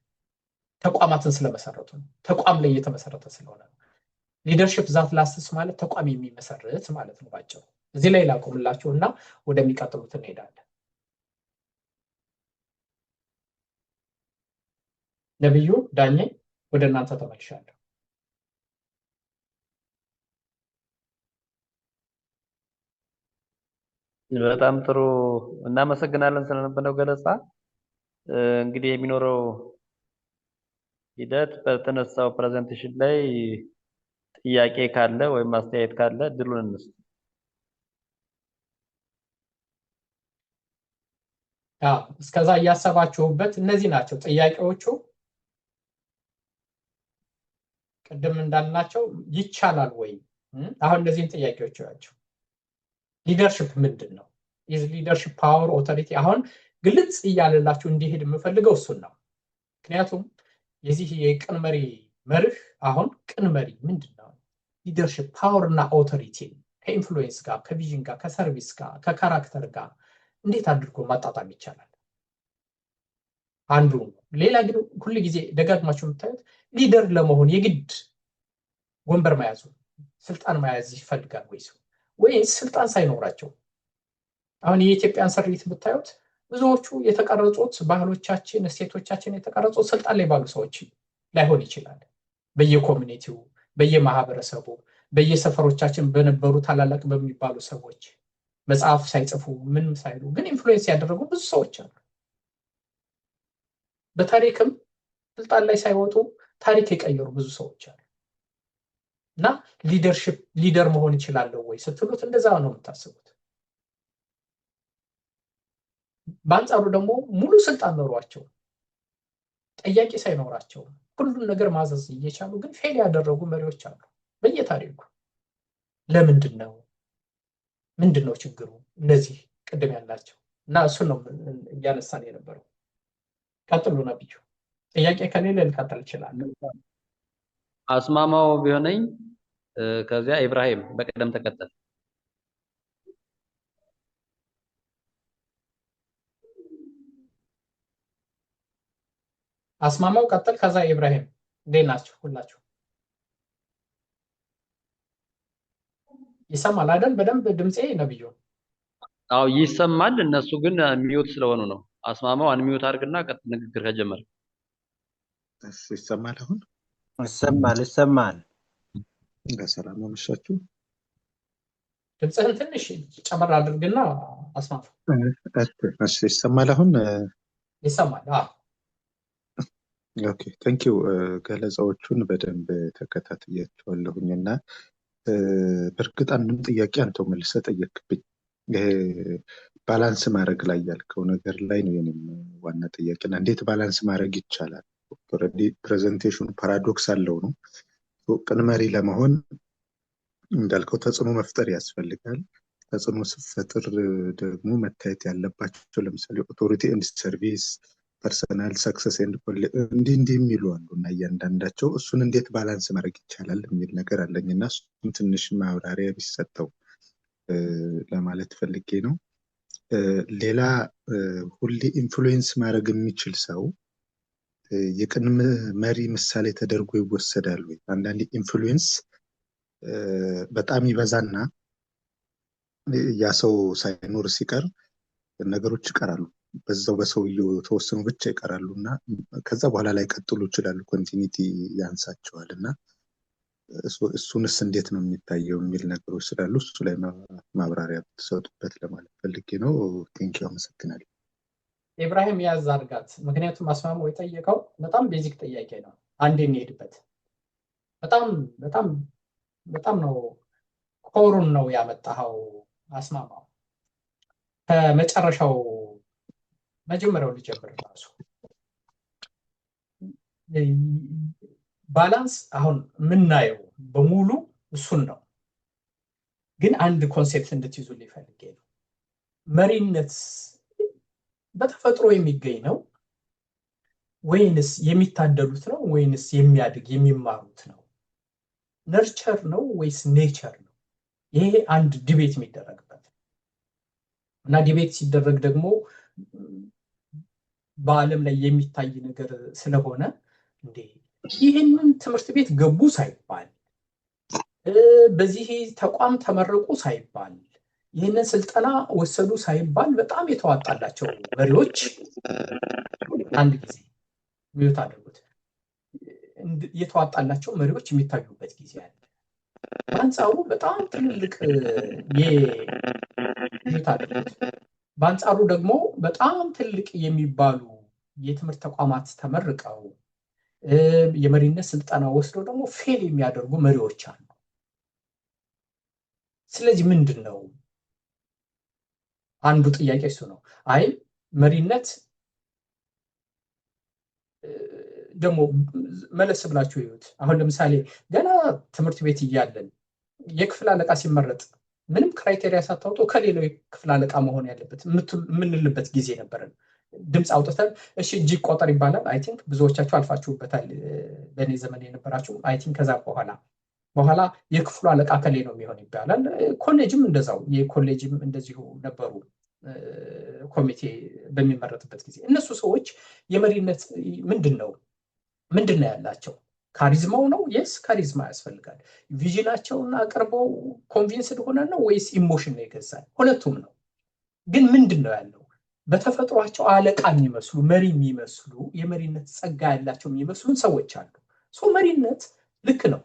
ተቋማትን ስለመሰረቱ ተቋም ላይ የተመሰረተ ስለሆነ ሊደርሺፕ ዛት ላስትስ ማለት ተቋም የሚመሰርት ማለት ነው ባጭሩ። እዚህ ላይ ላቆምላችሁና ወደሚቀጥሉት እንሄዳለን። ነብዩ ዳኜ ወደ እናንተ ተመልሻለሁ። በጣም ጥሩ እናመሰግናለን ስለነበረው ገለጻ። እንግዲህ የሚኖረው ሂደት በተነሳው ፕሬዘንቴሽን ላይ ጥያቄ ካለ ወይም አስተያየት ካለ ድሉን እንስጥ። እስከዛ እያሰባችሁበት እነዚህ ናቸው ጥያቄዎቹ። ቅድም እንዳልናቸው ይቻላል ወይ? አሁን እነዚህን ጥያቄዎች ያቸው ሊደርሺፕ ምንድን ነው? ኢዝ ሊደርሺፕ ፓወር ኦቶሪቲ? አሁን ግልጽ እያለላችሁ እንዲሄድ የምፈልገው እሱን ነው። ምክንያቱም የዚህ የቅን መሪ መርህ አሁን ቅን መሪ ምንድን ነው? ሊደርሺፕ ፓወር እና ኦቶሪቲ ከኢንፍሉዌንስ ጋር፣ ከቪዥን ጋር፣ ከሰርቪስ ጋር፣ ከካራክተር ጋር እንዴት አድርጎ ማጣጣም ይቻላል? አንዱ ሌላ ግን ሁሉ ጊዜ ደጋግማችሁ የምታዩት ሊደር ለመሆን የግድ ወንበር መያዙ ስልጣን መያዝ ይፈልጋል ወይስ ስልጣን ሳይኖራቸው? አሁን የኢትዮጵያን ስሪት ብታዩት ብዙዎቹ የተቀረጹት ባህሎቻችን፣ እሴቶቻችን የተቀረጹት ስልጣን ላይ ባሉ ሰዎች ላይሆን ይችላል። በየኮሚኒቲው፣ በየማህበረሰቡ፣ በየሰፈሮቻችን በነበሩ ታላላቅ በሚባሉ ሰዎች መጽሐፍ ሳይጽፉ ምንም ሳይሉ ግን ኢንፍሉዌንስ ያደረጉ ብዙ ሰዎች አሉ። በታሪክም ስልጣን ላይ ሳይወጡ ታሪክ የቀየሩ ብዙ ሰዎች አሉ። እና ሊደርሺፕ ሊደር መሆን ይችላል ወይ ስትሉት እንደዛ ነው የምታስቡት። በአንጻሩ ደግሞ ሙሉ ስልጣን ኖሯቸው ጠያቂ ሳይኖራቸው ሁሉን ነገር ማዘዝ እየቻሉ ግን ፌል ያደረጉ መሪዎች አሉ በየታሪኩ። ለምንድን ነው? ምንድን ነው ችግሩ? እነዚህ ቅድም ያላቸው እና እሱን ነው እያነሳን የነበረው። ቀጥሉ ነብዩ። ጥያቄ ከሌለ ልቀጥል ይችላል። አስማማው ቢሆነኝ ከዚያ ኢብራሂም በቀደም ተከተል። አስማማው ቀጥል፣ ከዛ ኢብራሂም። እንዴት ናችሁ ሁላችሁ? ይሰማል አይደል? በደንብ ድምጼ ነብዩ? አው ይሰማል። እነሱ ግን ሚዩት ስለሆኑ ነው። አስማማው አንሚዩት አድርግና ቀጥ ንግግር ከጀመረ። እሺ ይሰማል አሁን? ይሰማል። በሰላም አመሻችሁ። ድምጽህን ትንሽ ጨመር አድርግና አስማማው። እሺ ይሰማል አሁን? ይሰማል። ኦኬ ቴንክ ዩ። ገለጻዎቹን በደንብ ተከታትያቸዋለሁኝና በእርግጥ አንድም ጥያቄ አንተው መልሰህ ጠየቅብኝ። ይሄ ባላንስ ማድረግ ላይ ያልከው ነገር ላይ ነው የኔም ዋና ጥያቄና እንዴት ባላንስ ማድረግ ይቻላል? ኦልሬዲ ፕሬዘንቴሽኑ ፓራዶክስ አለው ነው። ቅን መሪ ለመሆን እንዳልከው ተጽዕኖ መፍጠር ያስፈልጋል። ተጽዕኖ ሲፈጥር ደግሞ መታየት ያለባቸው ለምሳሌ ኦቶሪቲ ኤንድ ሰርቪስ፣ ፐርሰናል ሰክሰስ ኤንድ እንዲህ የሚሉ አሉ እና እያንዳንዳቸው እሱን እንዴት ባላንስ ማድረግ ይቻላል የሚል ነገር አለኝና እሱን ትንሽ ማብራሪያ ቢሰጠው ለማለት ፈልጌ ነው። ሌላ ሁሌ ኢንፍሉዌንስ ማድረግ የሚችል ሰው የቅን መሪ ምሳሌ ተደርጎ ይወሰዳል ወይ? አንዳንዴ ኢንፍሉዌንስ በጣም ይበዛና ያ ሰው ሳይኖር ሲቀር ነገሮች ይቀራሉ። በዛው በሰውየው ተወሰኑ ብቻ ይቀራሉና ከዛ በኋላ ላይ ቀጥሉ ይችላሉ። ኮንቲኒቲ ያንሳቸዋልና እሱንስ እንዴት ነው የሚታየው የሚል ነገሮች ስላሉ እሱ ላይ ማብራሪያ ብትሰጡበት ለማለት ፈልጌ ነው። ቴንኪው፣ አመሰግናለሁ። ኢብራሂም ያዝ አድርጋት። ምክንያቱም አስማማው የጠየቀው በጣም ቤዚክ ጥያቄ ነው። አንዴ እንሄድበት። በጣም ነው ኮሩን ነው ያመጣው አስማማው። ከመጨረሻው መጀመሪያው ልጀምር ራሱ ባላንስ አሁን የምናየው በሙሉ እሱን ነው። ግን አንድ ኮንሴፕት እንድትይዙልኝ ፈልጌ ነው። መሪነት በተፈጥሮ የሚገኝ ነው ወይንስ የሚታደሉት ነው ወይንስ የሚያድግ የሚማሩት ነው? ነርቸር ነው ወይስ ኔቸር ነው? ይሄ አንድ ዲቤት የሚደረግበት እና ዲቤት ሲደረግ ደግሞ በዓለም ላይ የሚታይ ነገር ስለሆነ እንዴ ይህንን ትምህርት ቤት ገቡ ሳይባል በዚህ ተቋም ተመረቁ ሳይባል ይህንን ስልጠና ወሰዱ ሳይባል በጣም የተዋጣላቸው መሪዎች አንድ ጊዜ ሚዩት አድርጉት የተዋጣላቸው መሪዎች የሚታዩበት ጊዜ አለ። በአንጻሩ በጣም ትልልቅ ሚዩት አድርጉት በአንጻሩ ደግሞ በጣም ትልቅ የሚባሉ የትምህርት ተቋማት ተመርቀው የመሪነት ስልጠና ወስደው ደግሞ ፌል የሚያደርጉ መሪዎች አሉ። ስለዚህ ምንድነው አንዱ ጥያቄ እሱ ነው። አይ መሪነት ደግሞ መለስ ብላችሁ ይዩት። አሁን ለምሳሌ ገና ትምህርት ቤት እያለን የክፍል አለቃ ሲመረጥ ምንም ክራይቴሪያ ሳታውጡ ከሌላው የክፍል አለቃ መሆን ያለበት የምንልበት ጊዜ ነበረን። ድምፅ አውጥተን እሺ እጅ ቆጠር ይባላል። አይ ቲንክ ብዙዎቻችሁ አልፋችሁበታል። በእኔ ዘመን የነበራችሁ አይ ቲንክ ከዛ በኋላ የክፍሉ አለቃ ከሌ ነው የሚሆን ይባላል። ኮሌጅም እንደዛው የኮሌጅም እንደዚሁ ነበሩ። ኮሚቴ በሚመረጥበት ጊዜ እነሱ ሰዎች የመሪነት ምንድነው ያላቸው? ካሪዝማው ነው? የስ ካሪዝማ ያስፈልጋል። ቪዥናቸውን አቅርበው ኮንቪንስድ ሆነ ነው ወይስ ኢሞሽን ነው ይገዛል? ሁለቱም ነው። ግን ምንድነው ያለው? በተፈጥሯቸው አለቃ የሚመስሉ መሪ የሚመስሉ የመሪነት ጸጋ ያላቸው የሚመስሉ ሰዎች አሉ። መሪነት ልክ ነው፣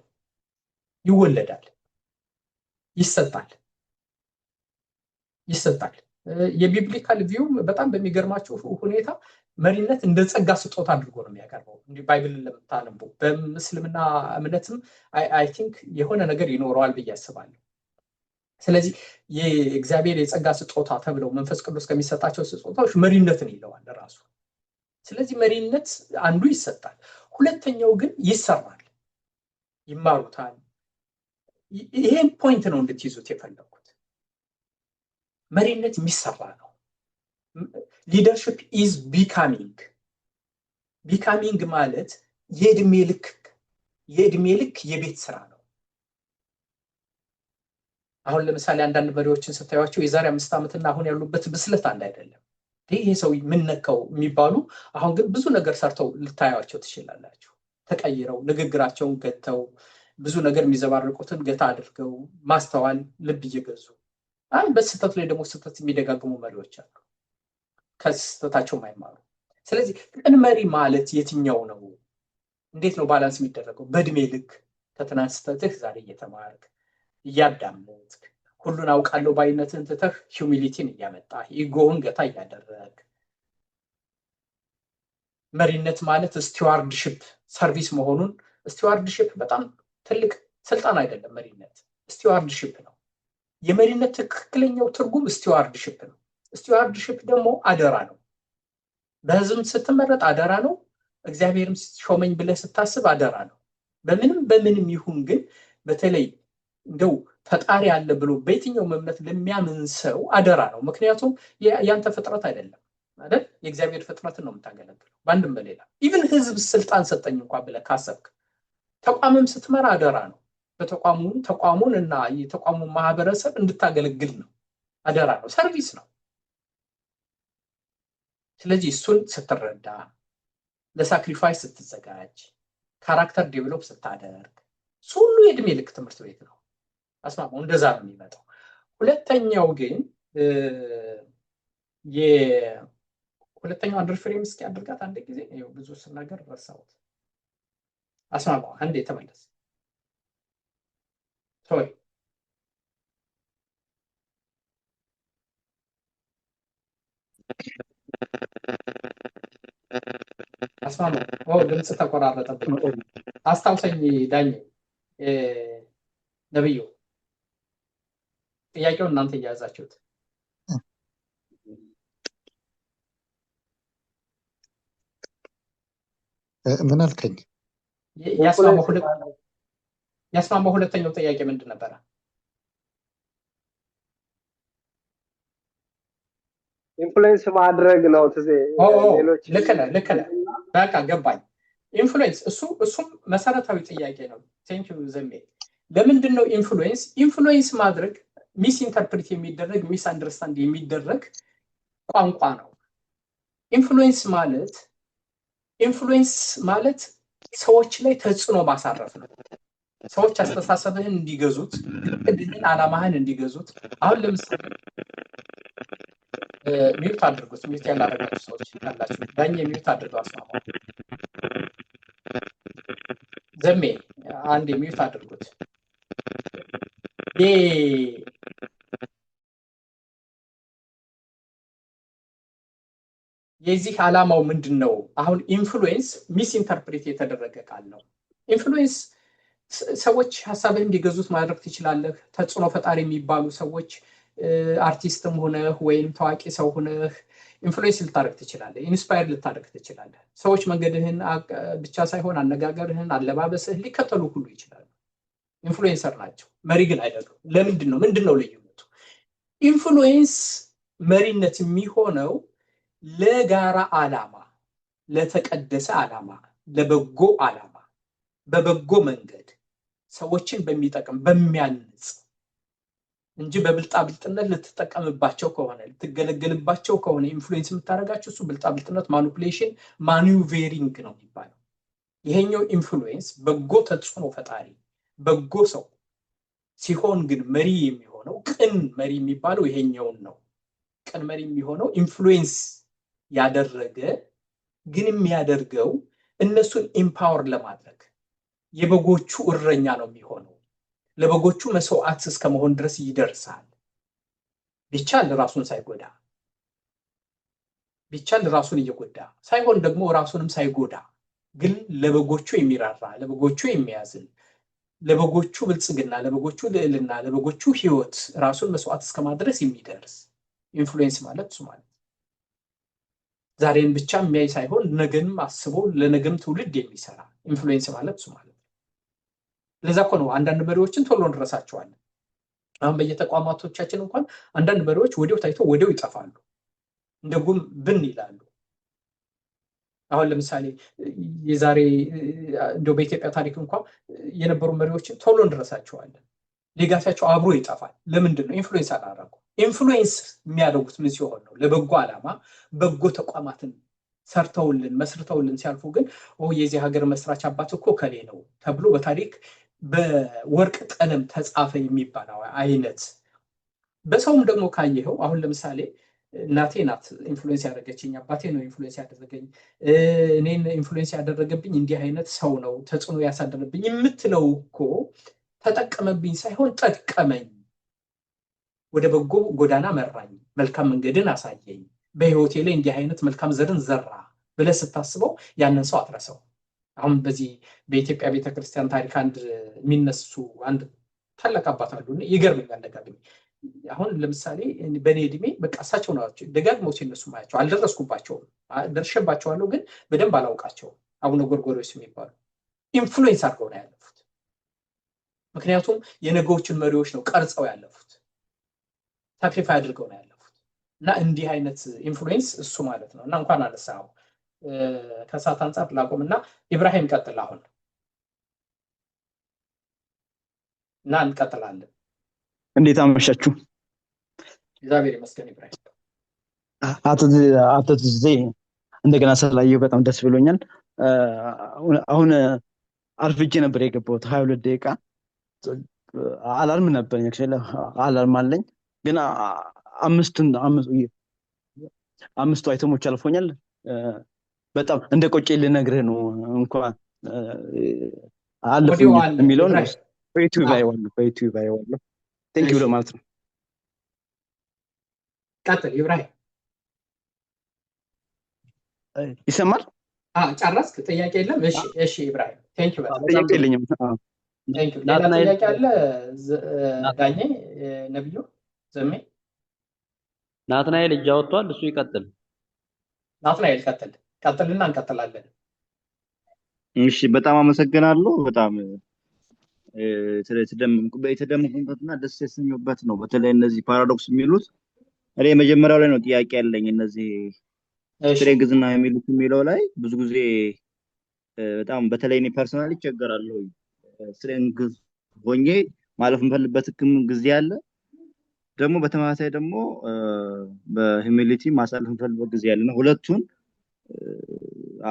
ይወለዳል፣ ይሰጣል። የቢብሊካል ቪው በጣም በሚገርማችሁ ሁኔታ መሪነት እንደ ጸጋ ስጦታ አድርጎ ነው የሚያቀርበው። እንዲህ ባይብልን ለምታነቡ በምስልምና እምነትም አይ ቲንክ የሆነ ነገር ይኖረዋል ብዬ አስባለሁ። ስለዚህ የእግዚአብሔር የጸጋ ስጦታ ተብለው መንፈስ ቅዱስ ከሚሰጣቸው ስጦታዎች መሪነትን ይለዋል ራሱ። ስለዚህ መሪነት አንዱ ይሰጣል፣ ሁለተኛው ግን ይሰራል፣ ይማሩታል። ይሄን ፖይንት ነው እንድትይዙት የፈለኩት። መሪነት የሚሰራ ነው። ሊደርሽፕ ኢዝ ቢካሚንግ ማለት የእድሜ ልክ የቤት ስራ ነው። አሁን ለምሳሌ አንዳንድ መሪዎችን ስታዩቸው የዛሬ 5 ዓመትና አሁን ያሉበት ብስለት አንድ አይደለም። ይሄ ሰው ምን ነካው የሚባሉ አሁን ግን ብዙ ነገር ሰርተው ልታያቸው ትችላላችሁ። ተቀይረው ንግግራቸውን ገተው ብዙ ነገር የሚዘባርቁትን ገታ አድርገው ማስተዋል ልብ እየገዙ በስህተት ላይ ደግሞ ስህተት የሚደጋግሙ መሪዎች አሉ፣ ከስህተታቸው የማይማሩ። ስለዚህ ቅን መሪ ማለት የትኛው ነው? እንዴት ነው ባላንስ የሚደረገው? በእድሜ ልክ ከትናንት ስህተትህ ዛሬ እየተማርክ እያዳመጥክ ሁሉን አውቃለሁ ባይነትን ትተህ ሂዩሚሊቲን እያመጣህ ኢጎውን ገታ እያደረግ። መሪነት ማለት ስቲዋርድሽፕ ሰርቪስ መሆኑን ስቲዋርድሽፕ በጣም ትልቅ ስልጣን አይደለም። መሪነት ስቲዋርድሽፕ ነው። የመሪነት ትክክለኛው ትርጉም ስቲዋርድሽፕ ነው። ስቲዋርድሽፕ ደግሞ አደራ ነው። በህዝብ ስትመረጥ አደራ ነው። እግዚአብሔርም ሾመኝ ብለህ ስታስብ አደራ ነው። በምንም ይሁን ግን በተለይ እንደው ፈጣሪ አለ ብሎ በየትኛው እምነት ለሚያምን ሰው አደራ ነው። ምክንያቱም ያንተ ፍጥረት አይደለም አይደል? የእግዚአብሔር ፍጥረትን ነው የምታገለግለው በአንድም በሌላ። ኢቭን ህዝብ ስልጣን ሰጠኝ እንኳን ብለህ ካሰብክ ተቋምም ስትመራ አደራ ነው። ተቋሙን እና የተቋሙን ማህበረሰብ እንድታገለግል ነው። አደራ ነው፣ ሰርቪስ ነው። ስለዚህ እሱን ስትረዳ፣ ለሳክሪፋይስ ስትዘጋጅ፣ ካራክተር ዴቨሎፕ ስታደርግ ሁሉ የእድሜ ልክ ትምህርት ቤት ነው። አስማማው እንደዛ ነው የሚመጣው። ሁለተኛው ግን የሁለተኛው አንደር ፍሬም እስኪ አድርጋት አንድ ጊዜ ብዙ ስናገር ረሳሁት። አስማማው አንዴ ተመለስ። ሶሪ አስማማው ድምፅ ተቆራረጠብኝ። አስታውሰኝ ዳኝ ነብዩ። ጥያቄውን እናንተ እያያዛችሁት ምን አልከኝ? ያስማማው ሁለተኛው ጥያቄ ምንድን ነበረ? ኢንፍሉዌንስ ማድረግ ነው ትዜ ሌሎች ልክ ነህ በቃ ገባኝ። ኢንፍሉዌንስ እሱም መሰረታዊ ጥያቄ ነው። ቴንክ ዩ ዘሜ። ለምንድን ነው ኢንፍሉዌንስ ማድረግ ሚስ ኢንተርፕሬት የሚደረግ ሚስ አንደርስታንድ የሚደረግ ቋንቋ ነው። ኢንፍሉዌንስ ማለት ሰዎች ላይ ተጽዕኖ ማሳረፍ ነው። ሰዎች አስተሳሰብህን እንዲገዙት፣ እቅድህን፣ አላማህን እንዲገዙት። አሁን ለምሳሌ ሚውት አድርጉት። ሚውት ያላደረጋችሁ ሰዎች ካላችሁ ዳኜ ሚውት አድርገው። አስማማው ዘሜ አንዴ ሚውት አድርጉት። የዚህ ዓላማው ምንድን ነው? አሁን ኢንፍሉዌንስ ሚስ ኢንተርፕሬት የተደረገ ቃል ነው። ኢንፍሉዌንስ ሰዎች ሀሳብህን እንዲገዙት ማድረግ ትችላለህ። ተጽዕኖ ፈጣሪ የሚባሉ ሰዎች አርቲስትም ሆነህ ወይም ታዋቂ ሰው ሆነህ ኢንፍሉዌንስ ልታደርግ ትችላለህ። ኢንስፓየር ልታደርግ ትችላለህ። ሰዎች መንገድህን ብቻ ሳይሆን አነጋገርህን፣ አለባበስህን ሊከተሉ ሁሉ ይችላሉ። ኢንፍሉዌንሰር ናቸው፣ መሪ ግን አይደሉም። ለምንድን ነው? ምንድን ነው ልዩነቱ? ኢንፍሉዌንስ መሪነት የሚሆነው ለጋራ ዓላማ፣ ለተቀደሰ ዓላማ፣ ለበጎ ዓላማ፣ በበጎ መንገድ ሰዎችን በሚጠቅም በሚያንጽ እንጂ በብልጣብልጥነት ልትጠቀምባቸው ከሆነ ልትገለገልባቸው ከሆነ ኢንፍሉዌንስ የምታደርጋቸው እሱ ብልጣብልጥነት፣ ማኒፑሌሽን፣ ማኒቬሪንግ ነው የሚባለው። ይሄኛው ኢንፍሉዌንስ በጎ ተጽዕኖ ፈጣሪ በጎ ሰው ሲሆን ግን መሪ የሚሆነው ቅን መሪ የሚባለው ይሄኛውን ነው። ቅን መሪ የሚሆነው ኢንፍሉዌንስ ያደረገ ግን የሚያደርገው እነሱን ኢምፓወር ለማድረግ የበጎቹ እረኛ ነው የሚሆነው። ለበጎቹ መስዋዕት እስከ መሆን ድረስ ይደርሳል። ቢቻል ራሱን ሳይጎዳ፣ ቢቻል ራሱን እየጎዳ ሳይሆን ደግሞ ራሱንም ሳይጎዳ ግን ለበጎቹ የሚራራ፣ ለበጎቹ የሚያዝን፣ ለበጎቹ ብልጽግና፣ ለበጎቹ ልዕልና፣ ለበጎቹ ህይወት ራሱን መስዋዕት እስከማድረስ የሚደርስ ኢንፍሉዌንስ ማለት እሱ ማለት ዛሬን ብቻ የሚያይ ሳይሆን ነገንም አስቦ ለነገም ትውልድ የሚሰራ ኢንፍሉዌንስ ማለት እሱ ማለት። ለዛ እኮ ነው አንዳንድ መሪዎችን ቶሎ እንረሳቸዋለን። አሁን በየተቋማቶቻችን እንኳን አንዳንድ መሪዎች ወዲያው ታይተው ወዲያው ይጠፋሉ፣ እንደ ጉም ብን ይላሉ። አሁን ለምሳሌ የዛሬ እንደው በኢትዮጵያ ታሪክ እንኳን የነበሩ መሪዎችን ቶሎ እንረሳቸዋለን። ሌጋሲያቸው አብሮ ይጠፋል። ለምንድን ነው? ኢንፍሉዌንስ አላደረጉ። ኢንፍሉዌንስ የሚያደርጉት ምን ሲሆን ነው? ለበጎ ዓላማ በጎ ተቋማትን ሰርተውልን መስርተውልን ሲያልፉ ግን የዚህ ሀገር መስራች አባት እኮ ከሌ ነው ተብሎ በታሪክ በወርቅ ቀለም ተጻፈ የሚባለው አይነት። በሰውም ደግሞ ካየኸው አሁን ለምሳሌ እናቴ ናት ኢንፍሉዌንስ ያደረገችኝ፣ አባቴ ነው ኢንፍሉዌንስ ያደረገኝ፣ እኔን ኢንፍሉዌንስ ያደረገብኝ እንዲህ አይነት ሰው ነው ተጽዕኖ ያሳደረብኝ የምትለው እኮ ተጠቀመብኝ ሳይሆን ጠቀመኝ፣ ወደ በጎ ጎዳና መራኝ፣ መልካም መንገድን አሳየኝ፣ በህይወቴ ላይ እንዲህ አይነት መልካም ዘርን ዘራ ብለህ ስታስበው ያንን ሰው አትረሳው። አሁን በዚህ በኢትዮጵያ ቤተክርስቲያን ታሪክ አንድ የሚነሱ አንድ ታላቅ አባት አሉ። ይገርመኛል ደጋግሜ። አሁን ለምሳሌ በእኔ እድሜ በቃ እሳቸው ናቸው ደጋግመው ሲነሱ ማያቸው። አልደረስኩባቸውም፣ ደርሼባቸዋለሁ ግን በደንብ አላውቃቸውም። አቡነ ጎርጎርዮስ የሚባሉ ኢንፍሉዌንስ አድርገው ነው ያለፉት። ምክንያቱም የነገዎችን መሪዎች ነው ቀርጸው ያለፉት፣ ሳክሪፋይ አድርገው ነው ያለፉት። እና እንዲህ አይነት ኢንፍሉዌንስ እሱ ማለት ነው። እና እንኳን አነሳው ከሰዓት አንጻር ላቆምና ኢብራሂም ቀጥል አሁን እና እንቀጥላለን። እንዴት አመሻችሁ? እግዚአብሔር ይመስገን። ኢብራሂም አቶ ትዜ እንደገና ስላየሁ በጣም ደስ ብሎኛል። አሁን አርፍጄ ነበር የገባሁት 22 ደቂቃ አላርም ነበረኝ። አላርም አለኝ ግን አምስቱ አይተሞች አልፎኛል። በጣም እንደ ቆጨ ልነግርህ ነው። እንኳን አለፉኝ የሚለውን በዩቲዩብ አየዋለሁ። ቴንክ ዩ ለማለት ነው። ቀጥል ኢብራሂም። ይሰማል? ጨረስክ? ጥያቄ የለም? እሺ ኢብራሂም ቴንክ ዩ። ጥያቄ የለኝም። ሌላ ጥያቄ አለ? ዳኜ፣ ነብዩ፣ ዘሜ? ናትናኤል እጅ አወጥቷል። እሱ ይቀጥል። ናትናኤል ቀጥልና እንቀጥላለን። እሺ በጣም አመሰግናለሁ። በጣም የተደመምኩበትና ደስ የተሰኘሁበት ነው። በተለይ እነዚህ ፓራዶክስ የሚሉት እኔ መጀመሪያው ላይ ነው ጥያቄ ያለኝ። እነዚህ ስትሬንግዝ እና የሚሉት የሚለው ላይ ብዙ ጊዜ በጣም በተለይ እኔ ፐርሰናሊ ይቸገራለሁ። ስትሬንግዝ ሆኜ ማለፍ የምፈልግበት ጊዜ አለ፣ ደግሞ በተመሳሳይ ደግሞ በሂዩሚሊቲ ማሳለፍ የምፈልግበት ጊዜ አለ እና ሁለቱን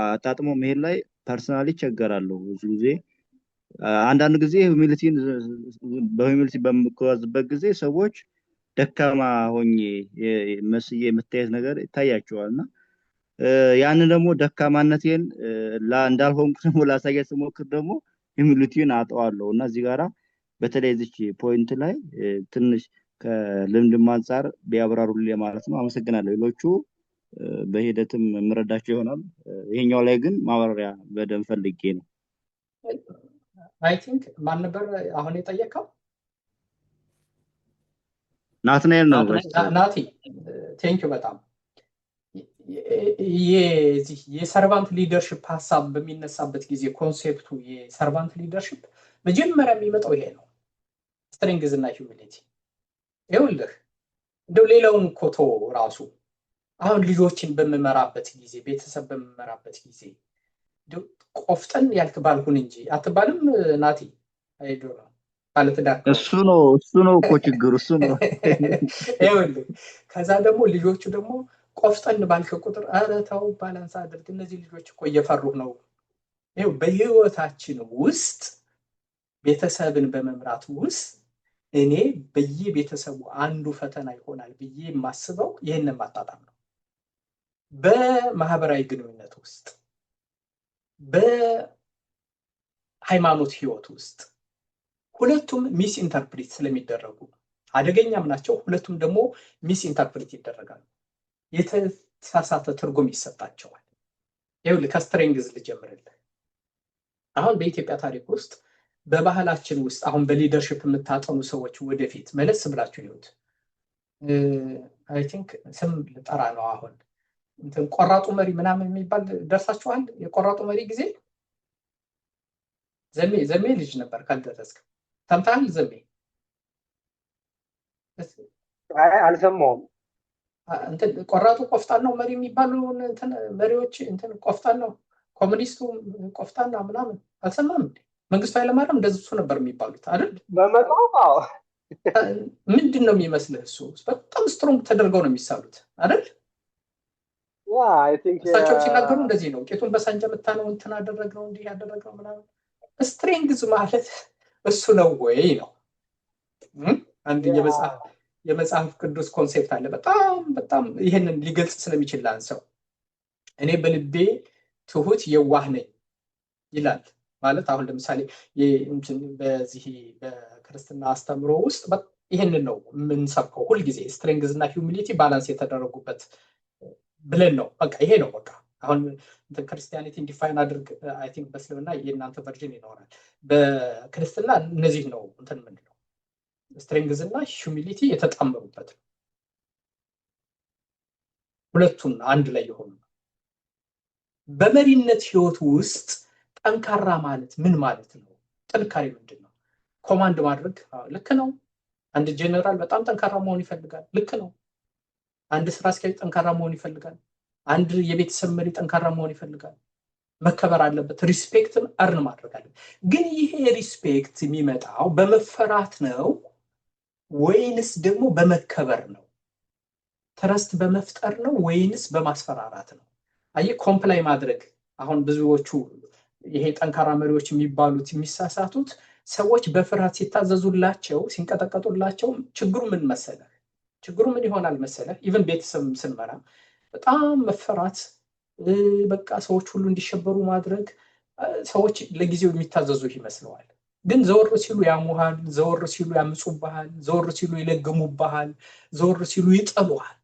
አጣጥሞ መሄድ ላይ ፐርሰናሊ ይቸገራለሁ ብዙ ጊዜ። አንዳንድ ጊዜ በሂዩሚሊቲ በምጓዝበት ጊዜ ሰዎች ደካማ ሆኜ መስዬ የምታየት ነገር ይታያቸዋል እና ያንን ደግሞ ደካማነቴን እንዳልሆንኩ ደግሞ ላሳየት ስሞክር ደግሞ ሂዩሚሊቲን አጠዋለሁ እና እዚህ ጋራ በተለይ እዚች ፖይንት ላይ ትንሽ ከልምድም አንጻር ቢያብራሩልኝ ማለት ነው። አመሰግናለሁ። ሌሎቹ በሂደትም የምረዳቸው ይሆናል። ይሄኛው ላይ ግን ማብራሪያ በደንብ ፈልጌ ነው። አይ ቲንክ ማን ነበር አሁን የጠየቀው? ናትናኤል ነው። ናቲ ቴንኪው በጣም የሰርቫንት ሊደርሽፕ ሀሳብ በሚነሳበት ጊዜ ኮንሴፕቱ የሰርቫንት ሊደርሽፕ መጀመሪያ የሚመጣው ይሄ ነው፣ ስትሬንግዝ እና ሂዩሚሊቲ። ይኸውልህ እንደው ሌላውን ኮቶ ራሱ አሁን ልጆችን በምመራበት ጊዜ ቤተሰብ በምመራበት ጊዜ ቆፍጠን ያልክ ባልሁን እንጂ አትባልም ናቲ? አይዶ ነው ባለትዳር እሱ ነው እኮ ችግሩ እሱ ነው። ይኸውልህ ከዛ ደግሞ ልጆቹ ደግሞ ቆፍጠን ባልክ ቁጥር ኧረ ተው ባላንስ አድርግ፣ እነዚህ ልጆች እኮ እየፈሩህ ነው። ይኸው በህይወታችን ውስጥ ቤተሰብን በመምራት ውስጥ እኔ በየቤተሰቡ አንዱ ፈተና ይሆናል ብዬ የማስበው ይህንን ማጣጣም ነው። በማህበራዊ ግንኙነት ውስጥ በሃይማኖት ህይወት ውስጥ ሁለቱም ሚስ ኢንተርፕሪት ስለሚደረጉ አደገኛም ናቸው። ሁለቱም ደግሞ ሚስ ኢንተርፕሪት ይደረጋሉ፣ የተሳሳተ ትርጉም ይሰጣቸዋል። ይኸውልህ ከስትሬንግዝ ልጀምርልህ። አሁን በኢትዮጵያ ታሪክ ውስጥ በባህላችን ውስጥ አሁን በሊደርሽፕ የምታጠኑ ሰዎች ወደፊት መለስ ብላችሁ ይሁት አይ ቲንክ ስም ልጠራ ነው አሁን እንትን ቆራጡ መሪ ምናምን የሚባል ደርሳችኋል? የቆራጡ መሪ ጊዜ ዘሜ ልጅ ነበር ካልደረስክ ሰምተሃል? ዘሜ አልሰማሁም። እንትን ቆራጡ ቆፍጣናው መሪ የሚባሉ እንትን መሪዎች እንትን ቆፍጣናው ኮሙኒስቱ ቆፍጣና ምናምን አልሰማም እንዴ? መንግስቱ ኃይለማርያም እንደሱ ነበር የሚባሉት አይደል? በመጣው ምንድን ነው የሚመስልህ? እሱ በጣም ስትሮንግ ተደርገው ነው የሚሳሉት አይደል? እሳቸው ሲናገሩ እንደዚህ ነው፣ ቄቱን በሳንጃ መታ ነው እንትን አደረግነው እንዲህ ያደረግነው ምናምን። ስትሬንግዝ ማለት እሱ ነው ወይ ነው? አንድ የመጽሐፍ ቅዱስ ኮንሴፕት አለ በጣም ይሄንን ሊገልጽ ስለሚችል ላንሰው። እኔ በልቤ ትሁት የዋህ ነኝ ይላል ማለት አሁን ለምሳሌ በዚህ በክርስትና አስተምሮ ውስጥ ይሄንን ነው የምንሰብከው ሁልጊዜ፣ ስትሬንግዝ እና ሂዩሚሊቲ ባላንስ የተደረጉበት ብለን ነው። በቃ ይሄ ነው በቃ። አሁን ክርስቲያኒቲን ዲፋይን አድርግ አይ ቲንክ በእስልምና የእናንተ ቨርዥን ይኖራል። በክርስትና እነዚህ ነው እንትን ምንድነው ስትሬንግዝ እና ሂዩሚሊቲ የተጣመሩበት ነው። ሁለቱም አንድ ላይ የሆኑ በመሪነት ህይወት ውስጥ ጠንካራ ማለት ምን ማለት ነው? ጥንካሬ ምንድን ነው? ኮማንድ ማድረግ ልክ ነው። አንድ ጀነራል በጣም ጠንካራ መሆን ይፈልጋል፣ ልክ ነው። አንድ ስራ አስኪያጅ ጠንካራ መሆን ይፈልጋል። አንድ የቤተሰብ መሪ ጠንካራ መሆን ይፈልጋል። መከበር አለበት፣ ሪስፔክትን አርን ማድረግ አለበት። ግን ይሄ ሪስፔክት የሚመጣው በመፈራት ነው ወይንስ ደግሞ በመከበር ነው? ትረስት በመፍጠር ነው ወይንስ በማስፈራራት ነው? አየህ ኮምፕላይ ማድረግ አሁን ብዙዎቹ ይሄ ጠንካራ መሪዎች የሚባሉት የሚሳሳቱት ሰዎች በፍርሃት ሲታዘዙላቸው ሲንቀጠቀጡላቸው ችግሩ ምን መሰለህ? ችግሩ ምን ይሆናል መሰለህ? ኢቭን ቤተሰብ ስንመራ በጣም መፈራት፣ በቃ ሰዎች ሁሉ እንዲሸበሩ ማድረግ፣ ሰዎች ለጊዜው የሚታዘዙ ይመስለዋል። ግን ዘወር ሲሉ ያሙሃል፣ ዘወር ሲሉ ያምፁብሃል፣ ዘወር ሲሉ ይለግሙብሃል፣ ዘወር ሲሉ ይጠሉሃል።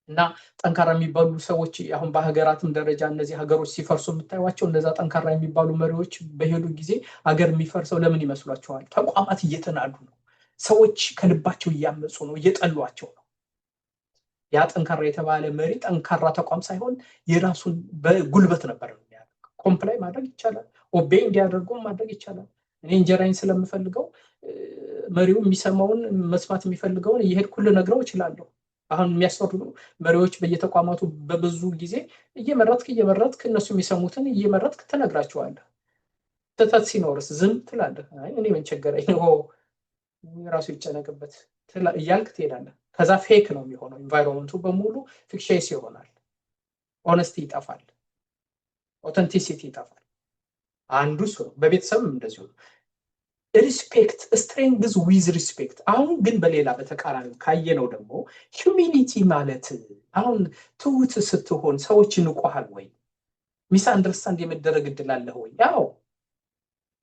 እና ጠንካራ የሚባሉ ሰዎች አሁን በሀገራትም ደረጃ እነዚህ ሀገሮች ሲፈርሱ የምታዩቸው እነዛ ጠንካራ የሚባሉ መሪዎች በሄዱ ጊዜ ሀገር የሚፈርሰው ለምን ይመስሏቸዋል? ተቋማት እየተናዱ ነው። ሰዎች ከልባቸው እያመፁ ነው፣ እየጠሏቸው ነው። ያ ጠንካራ የተባለ መሪ ጠንካራ ተቋም ሳይሆን የራሱን በጉልበት ነበር የሚያደርገው። ኮምፕላይ ማድረግ ይቻላል፣ ኦቤይ እንዲያደርጉ ማድረግ ይቻላል። እኔ እንጀራዬን ስለምፈልገው መሪው የሚሰማውን መስማት የሚፈልገውን እየሄድኩ ልነግረው እችላለሁ። አሁን የሚያስፈሩ መሪዎች በየተቋማቱ በብዙ ጊዜ እየመረጥክ እነሱ የሚሰሙትን እየመረጥክ ትነግራቸዋለህ። ስህተት ሲኖርስ ዝም ትላለህ። አይ እኔ ምን ቸገረኝ ራሱ ይጨነቅበት እያልክ ትሄዳለህ። ከዛ ፌክ ነው የሚሆነው። ኢንቫይሮንመንቱ በሙሉ ፊክሽስ ይሆናል። ኦነስቲ ይጠፋል፣ ኦተንቲሲቲ ይጠፋል። አንዱ እሱ ነው። በቤተሰብም እንደዚሁ ነው። ሪስፔክት ስትሬንግዝ ዊዝ ሪስፔክት። አሁን ግን በሌላ በተቃራኒ ካየነው ደግሞ ሂዩሚሊቲ ማለት አሁን ትሁት ስትሆን ሰዎች ንቆሃል ወይ? ሚስ አንደርስታንድ የመደረግ እድል አለህ ወይ? ያው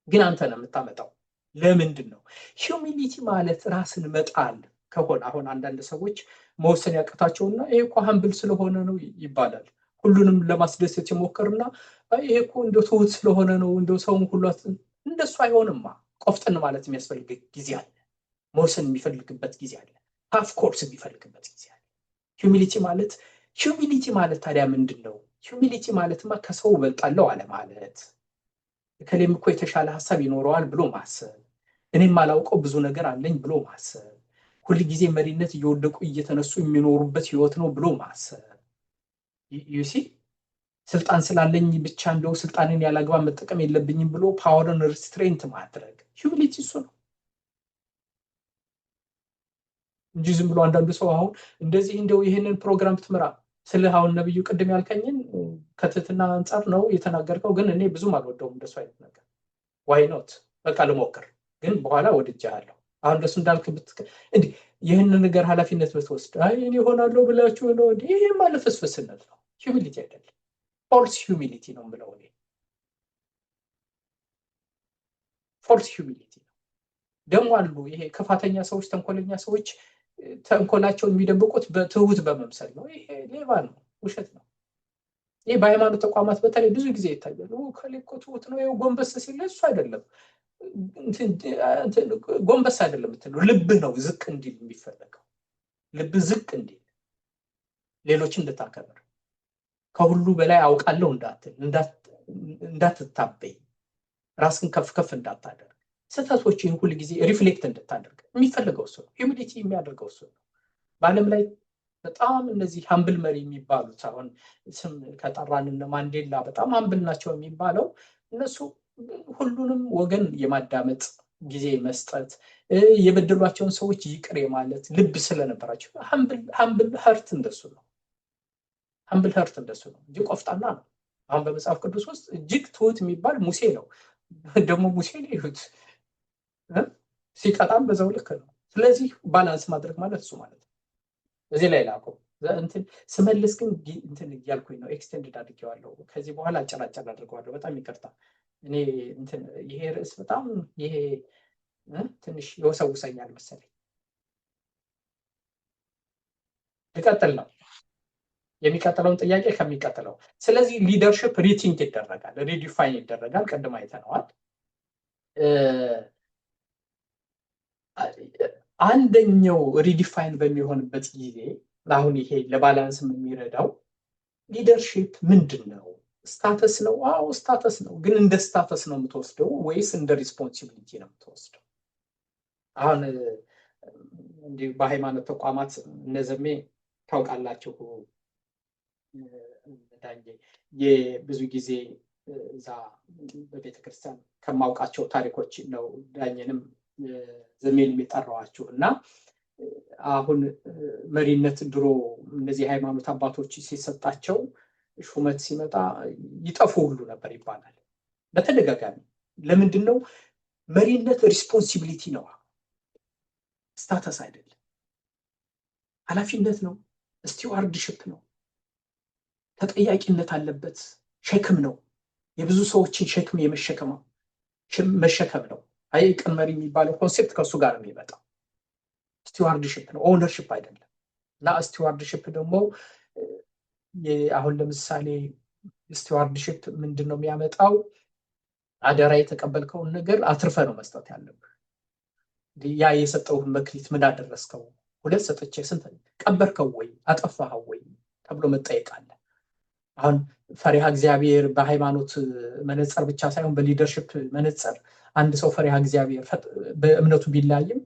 ግን አንተ ነው የምታመጣው። ለምንድን ነው ሂዩሚሊቲ ማለት? ራስን መጣል ከሆነ አሁን አንዳንድ ሰዎች መወሰን ያቀታቸውና ይሄ እኮ ሀምብል ስለሆነ ነው ይባላል። ሁሉንም ለማስደሰት የሞከርና ይሄ እኮ እንደው ትሁት ስለሆነ ነው እንደው ሰውን ሁሉ እንደሱ አይሆንማ። ቆፍጠን ማለት የሚያስፈልግ ጊዜ አለ። መወሰን የሚፈልግበት ጊዜ አለ። ሀፍ ኮርስ የሚፈልግበት ጊዜ አለ። ሂዩሚሊቲ ማለት ታዲያ ምንድን ነው? ሂዩሚሊቲ ማለትማ ከሰው እበልጣለሁ አለ ማለት፣ ከሌም እኮ የተሻለ ሀሳብ ይኖረዋል ብሎ ማሰብ፣ እኔም ማላውቀው ብዙ ነገር አለኝ ብሎ ማሰብ፣ ሁል ጊዜ መሪነት እየወደቁ እየተነሱ የሚኖሩበት ህይወት ነው ብሎ ማሰብ። ዩሲ ስልጣን ስላለኝ ብቻ እንደው ስልጣንን ያላግባብ መጠቀም የለብኝም ብሎ ፓወርን ሪስትሬንት ማድረግ ሂዩሚሊቲ እሱ ነው እንጂ ዝም ብሎ አንዳንዱ ሰው አሁን እንደዚህ እንደው ይሄንን ፕሮግራም ትምራ ስለ አሁን ነብዩ ቅድም ያልከኝን ከትህትና አንጻር ነው የተናገርከው፣ ግን እኔ ብዙም አልወደውም እንደሱ አይነት ነገር። ዋይ ኖት በቃ ልሞክር፣ ግን በኋላ ወድጃለሁ። አሁን እንደሱ እንዳልክ እንዴ ይሄንን ነገር ኃላፊነት ብትወስድ አይ እኔ ሆናለሁ ብላችሁ ነው እንዴ? ይሄ ማለት ፍስፍስነት ነው፣ ሂዩሚሊቲ አይደለም። ፎልስ ሂዩሚሊቲ ነው የምለው እኔ። ፎልስ ሂዩሚሊቲ ነው። ደግሞ አሉ ይሄ ክፋተኛ ሰዎች፣ ተንኮለኛ ሰዎች ተንኮላቸውን የሚደብቁት በትሁት በመምሰል ነው። ይሄ ሌባ ነው፣ ውሸት ነው። ይሄ በሃይማኖት ተቋማት በተለይ ብዙ ጊዜ ይታያል። ከሌኮ ትሁት ነው ይኸው ጎንበስ ሲል እሱ አይደለም ጎንበስ አይደለም የምትለው፣ ልብህ ነው ዝቅ እንዲል የሚፈለገው። ልብህ ዝቅ እንዲል፣ ሌሎችን እንድታከብር፣ ከሁሉ በላይ አውቃለሁ እንዳትል፣ እንዳትታበይ፣ ራስን ከፍ ከፍ እንዳታደርግ፣ ስህተቶችን ሁሉ ጊዜ ሪፍሌክት እንድታደርግ የሚፈልገው እሱ ነው። ሂዩሚሊቲ የሚያደርገው እሱ ነው። በዓለም ላይ በጣም እነዚህ ሀምብል መሪ የሚባሉት አሁን ስም ከጠራን እነ ማንዴላ በጣም ሀምብል ናቸው የሚባለው እነሱ ሁሉንም ወገን የማዳመጥ ጊዜ መስጠት፣ የበደሏቸውን ሰዎች ይቅር የማለት ልብ ስለነበራቸው ሀምብል ሀርት እንደሱ ነው። ሀምብል ሀርት እንደሱ ነው እንጂ ቆፍጣና ነው። አሁን በመጽሐፍ ቅዱስ ውስጥ እጅግ ትሁት የሚባል ሙሴ ነው። ደግሞ ሙሴ ይሁት ሲቀጣም በዛው ልክ ነው። ስለዚህ ባላንስ ማድረግ ማለት እሱ ማለት ነው። እዚህ ላይ ላቆ እንትን ስመልስ ግን እንትን እያልኩኝ ነው፣ ኤክስቴንድ አድርጌዋለሁ። ከዚህ በኋላ አጨራጨር አድርገዋለሁ። በጣም ይቅርታ። እኔ እንትን ይሄ ርዕስ በጣም ይሄ ትንሽ ይወሰውሰኛል መሰለኝ። ልቀጥል ነው የሚቀጥለውን ጥያቄ ከሚቀጥለው። ስለዚህ ሊደርሽፕ ሪቲንክ ይደረጋል፣ ሪዲፋይን ይደረጋል። ቅድም አይተነዋል። አንደኛው ሪዲፋይን በሚሆንበት ጊዜ አሁን ይሄ ለባላንስ የሚረዳው ሊደርሽፕ ምንድን ነው? ስታተስ ነው? አዎ ስታተስ ነው። ግን እንደ ስታተስ ነው የምትወስደው ወይስ እንደ ሪስፖንሲቢሊቲ ነው የምትወስደው? አሁን እንዲህ በሃይማኖት ተቋማት እነዘሜ ታውቃላችሁ፣ የብዙ ጊዜ እዛ በቤተክርስቲያን ከማውቃቸው ታሪኮች ነው ዳኝንም ዘሜንም የጠራዋችሁ እና አሁን መሪነት ድሮ እነዚህ ሃይማኖት አባቶች ሲሰጣቸው ሹመት ሲመጣ ይጠፉ ሁሉ ነበር ይባላል በተደጋጋሚ። ለምንድን ነው? መሪነት ሪስፖንሲቢሊቲ ነው፣ ስታተስ አይደለም። ኃላፊነት ነው፣ ስቲዋርድሽፕ ነው፣ ተጠያቂነት አለበት፣ ሸክም ነው። የብዙ ሰዎችን ሸክም መሸከም ነው። አይ ቅን መሪ የሚባለው ኮንሴፕት ከሱ ጋር የሚመጣው ስቲዋርድሽፕ ነው፣ ኦውነርሽፕ አይደለም። እና ስቲዋርድሽፕ ደግሞ አሁን ለምሳሌ ስቲዋርድሽፕ ምንድን ነው የሚያመጣው? አደራ የተቀበልከውን ነገር አትርፈ ነው መስጠት ያለብህ። ያ የሰጠውን መክሊት ምን አደረስከው? ሁለት ሰጥቼ ስንት ቀበርከው ወይ አጠፋኸው ወይ ተብሎ መጠየቅ አለ። አሁን ፈሪሃ እግዚአብሔር በሃይማኖት መነጽር ብቻ ሳይሆን በሊደርሺፕ መነጽር አንድ ሰው ፈሪሃ እግዚአብሔር በእምነቱ ቢላይም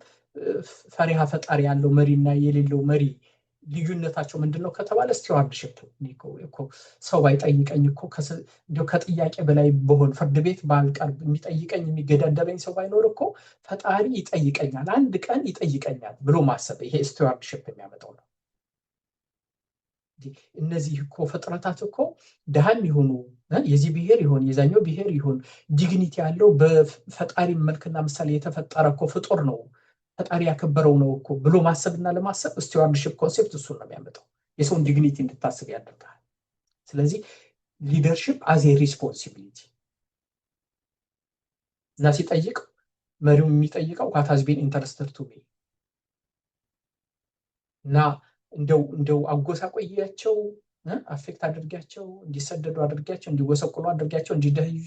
ፈሪሃ ፈጣሪ ያለው መሪና የሌለው መሪ ልዩነታቸው ምንድነው ከተባለ ስቲዋርድሺፕ እኮ ሰው ባይጠይቀኝ እኮ እንደው ከጥያቄ በላይ በሆን ፍርድ ቤት ባልቀርብ የሚጠይቀኝ የሚገዳደረኝ ሰው ባይኖር እኮ ፈጣሪ ይጠይቀኛል፣ አንድ ቀን ይጠይቀኛል ብሎ ማሰብ ይሄ ስቲዋርድሺፕ የሚያመጣው ነው። እነዚህ እኮ ፍጥረታት እኮ ድሃም ይሆኑ የዚህ ብሔር ይሆን የዛኛው ብሔር ይሆን ዲግኒቲ ያለው በፈጣሪ መልክና ምሳሌ የተፈጠረ እኮ ፍጡር ነው፣ ፈጣሪ ያከበረው ነው እኮ ብሎ ማሰብና ለማሰብ ስቲዋርድሺፕ ኮንሴፕት እሱን ነው የሚያመጣው። የሰውን ዲግኒቲ እንድታስብ ያደርጋል። ስለዚህ ሊደርሺፕ አዝ ኤ ሪስፖንሲቢሊቲ እና ሲጠይቅ መሪው የሚጠይቀው what has been interested to me እና እንደው አጎሳቆያቸው አፌክት አድርጋቸው እንዲሰደዱ አድርጋቸው እንዲወሰቁሉ አድርጋቸው እንዲደህዩ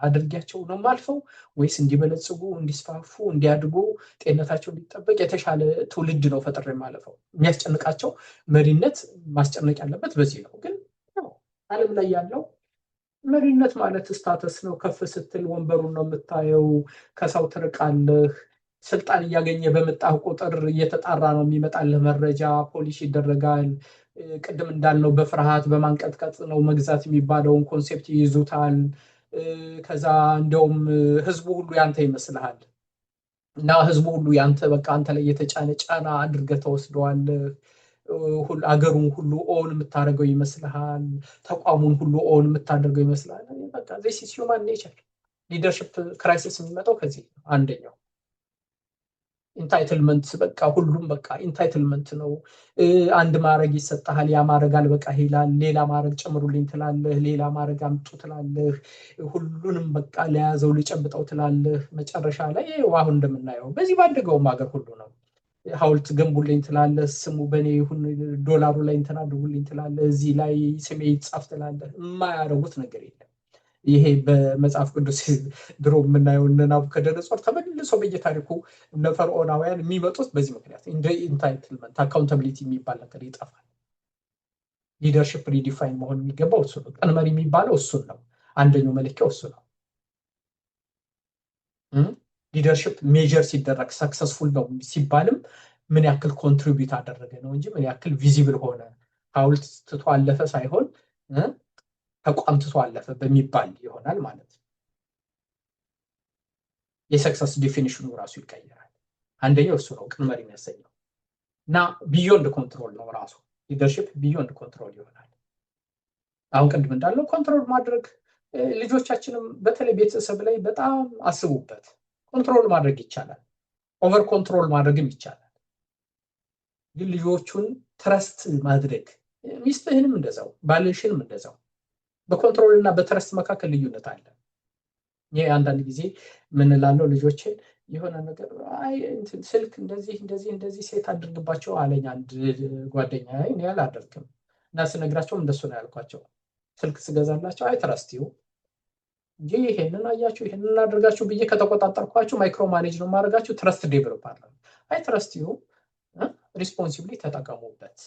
አድርጋቸው ነው ማልፈው ወይስ እንዲበለጽጉ እንዲስፋፉ እንዲያድጉ ጤንነታቸው እንዲጠበቅ የተሻለ ትውልድ ነው ፈጥሬ ማለፈው? የሚያስጨንቃቸው መሪነት ማስጨነቅ ያለበት በዚህ ነው። ግን ዓለም ላይ ያለው መሪነት ማለት ስታተስ ነው። ከፍ ስትል ወንበሩን ነው የምታየው፣ ከሰው ትርቃለህ። ስልጣን እያገኘ በመጣህ ቁጥር እየተጣራ ነው የሚመጣልህ መረጃ፣ ፖሊሽ ይደረጋል። ቅድም እንዳልነው በፍርሃት በማንቀጥቀጥ ነው መግዛት የሚባለውን ኮንሴፕት ይይዙታል። ከዛ እንደውም ህዝቡ ሁሉ ያንተ ይመስልሃል እና ህዝቡ ሁሉ ያንተ በቃ አንተ ላይ የተጫነ ጫና አድርገህ ተወስደዋለህ። አገሩን ሁሉ ኦን የምታደርገው ይመስልሃል፣ ተቋሙን ሁሉ ኦን የምታደርገው ይመስልሃል። በቃ this is human nature። ሊደርሺፕ ክራይሲስ የሚመጣው ከዚህ አንደኛው ኢንታይትልመንት፣ በቃ ሁሉም በቃ ኢንታይትልመንት ነው። አንድ ማረግ ይሰጣል፣ ያ ማረግ አልበቃ ይላል፣ ሌላ ማረግ ጨምሩልኝ ትላለህ፣ ሌላ ማረግ አምጡ ትላለህ፣ ሁሉንም በቃ ለያዘው ልጨብጠው ትላለህ። መጨረሻ ላይ አሁን እንደምናየው በዚህ ባደገውም ሀገር ሁሉ ነው። ሐውልት ገንቡልኝ ትላለህ፣ ስሙ በኔ ይሁን፣ ዶላሩ ላይ እንትን አድርጉልኝ ትላለህ፣ እዚህ ላይ ስሜ ይጻፍ ትላለህ። የማያደርጉት ነገር የለም። ይሄ በመጽሐፍ ቅዱስ ድሮ የምናየው እነ ናቡከደነጾር ተመልሶ በየታሪኩ እነ ፈርዖናውያን የሚመጡት በዚህ ምክንያት እንደ ኢንታይትልመንት አካውንታቢሊቲ የሚባል ነገር ይጠፋል። ሊደርሺፕ ሪዲፋይን መሆን የሚገባው እሱ ነው። ቀን መሪ የሚባለው እሱን ነው። አንደኛው መለኪያው እሱ ነው። ሊደርሺፕ ሜጀር ሲደረግ ሰክሰስፉል ነው ሲባልም ምን ያክል ኮንትሪቢዩት አደረገ ነው እንጂ ምን ያክል ቪዚብል ሆነ፣ ሐውልት ትቶ አለፈ ሳይሆን ተቋም ትቶ አለፈ በሚባል ይሆናል ማለት ነው። የሰክሰስ ዲፊኒሽኑ ራሱ ይቀየራል። አንደኛው እሱ ነው ቅን መሪ የሚያሰኘው እና ቢዮንድ ኮንትሮል ነው ራሱ ሊደርሺፕ ቢዮንድ ኮንትሮል ይሆናል። አሁን ቅድም እንዳለው ኮንትሮል ማድረግ ልጆቻችንም በተለይ ቤተሰብ ላይ በጣም አስቡበት። ኮንትሮል ማድረግ ይቻላል፣ ኦቨር ኮንትሮል ማድረግም ይቻላል። ግን ልጆቹን ትረስት ማድረግ፣ ሚስትህንም እንደዛው ባልሽንም እንደዛው በኮንትሮል እና በትረስት መካከል ልዩነት አለ። ይሄ አንዳንድ ጊዜ ምን እላለሁ ልጆችን የሆነ ነገር ስልክ እንደዚህ ሴት አድርግባቸው አለኝ አንድ ጓደኛ። እኔ አላደርግም እና ስነግራቸውም እንደሱ ነው ያልኳቸው። ስልክ ስገዛላቸው አይ ትረስቲው እንጂ ይሄንን አያችሁ ይሄንን አድርጋችሁ ብዬ ከተቆጣጠርኳችሁ ማይክሮ ማኔጅ ነው ማድረጋችሁ። ትረስት ዴቨሎፕ አድርጉ። አይ ትረስቲው ሪስፖንሲብሊ ተጠቀሙበት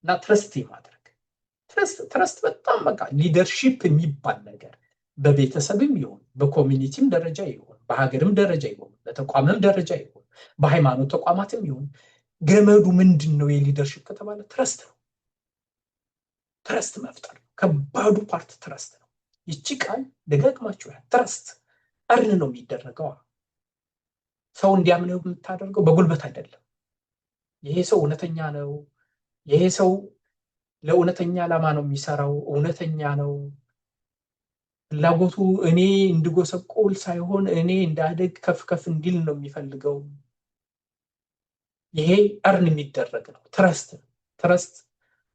እና ትረስት ማድረግ ትረስት በጣም በቃ ሊደርሺፕ የሚባል ነገር በቤተሰብም ይሁን በኮሚኒቲም ደረጃ ይሁን በሀገርም ደረጃ ይሁን በተቋምም ደረጃ ይሁን በሃይማኖት ተቋማትም ይሁን ገመዱ ምንድነው? የሊደርሺፕ ከተባለ ትረስት ነው። ትረስት መፍጠር ከባዱ ፓርት ትረስት ነው። ይቺ ቃል ደጋግማችሁ ትረስት እርን ነው የሚደረገው። ሰው እንዲያምነው የምታደርገው በጉልበት አይደለም። ይሄ ሰው እውነተኛ ነው፣ ይሄ ሰው ለእውነተኛ ዓላማ ነው የሚሰራው፣ እውነተኛ ነው፣ ፍላጎቱ እኔ እንድጎሰቆል ሳይሆን እኔ እንዳደግ ከፍ ከፍ እንዲል ነው የሚፈልገው። ይሄ እርን የሚደረግ ነው።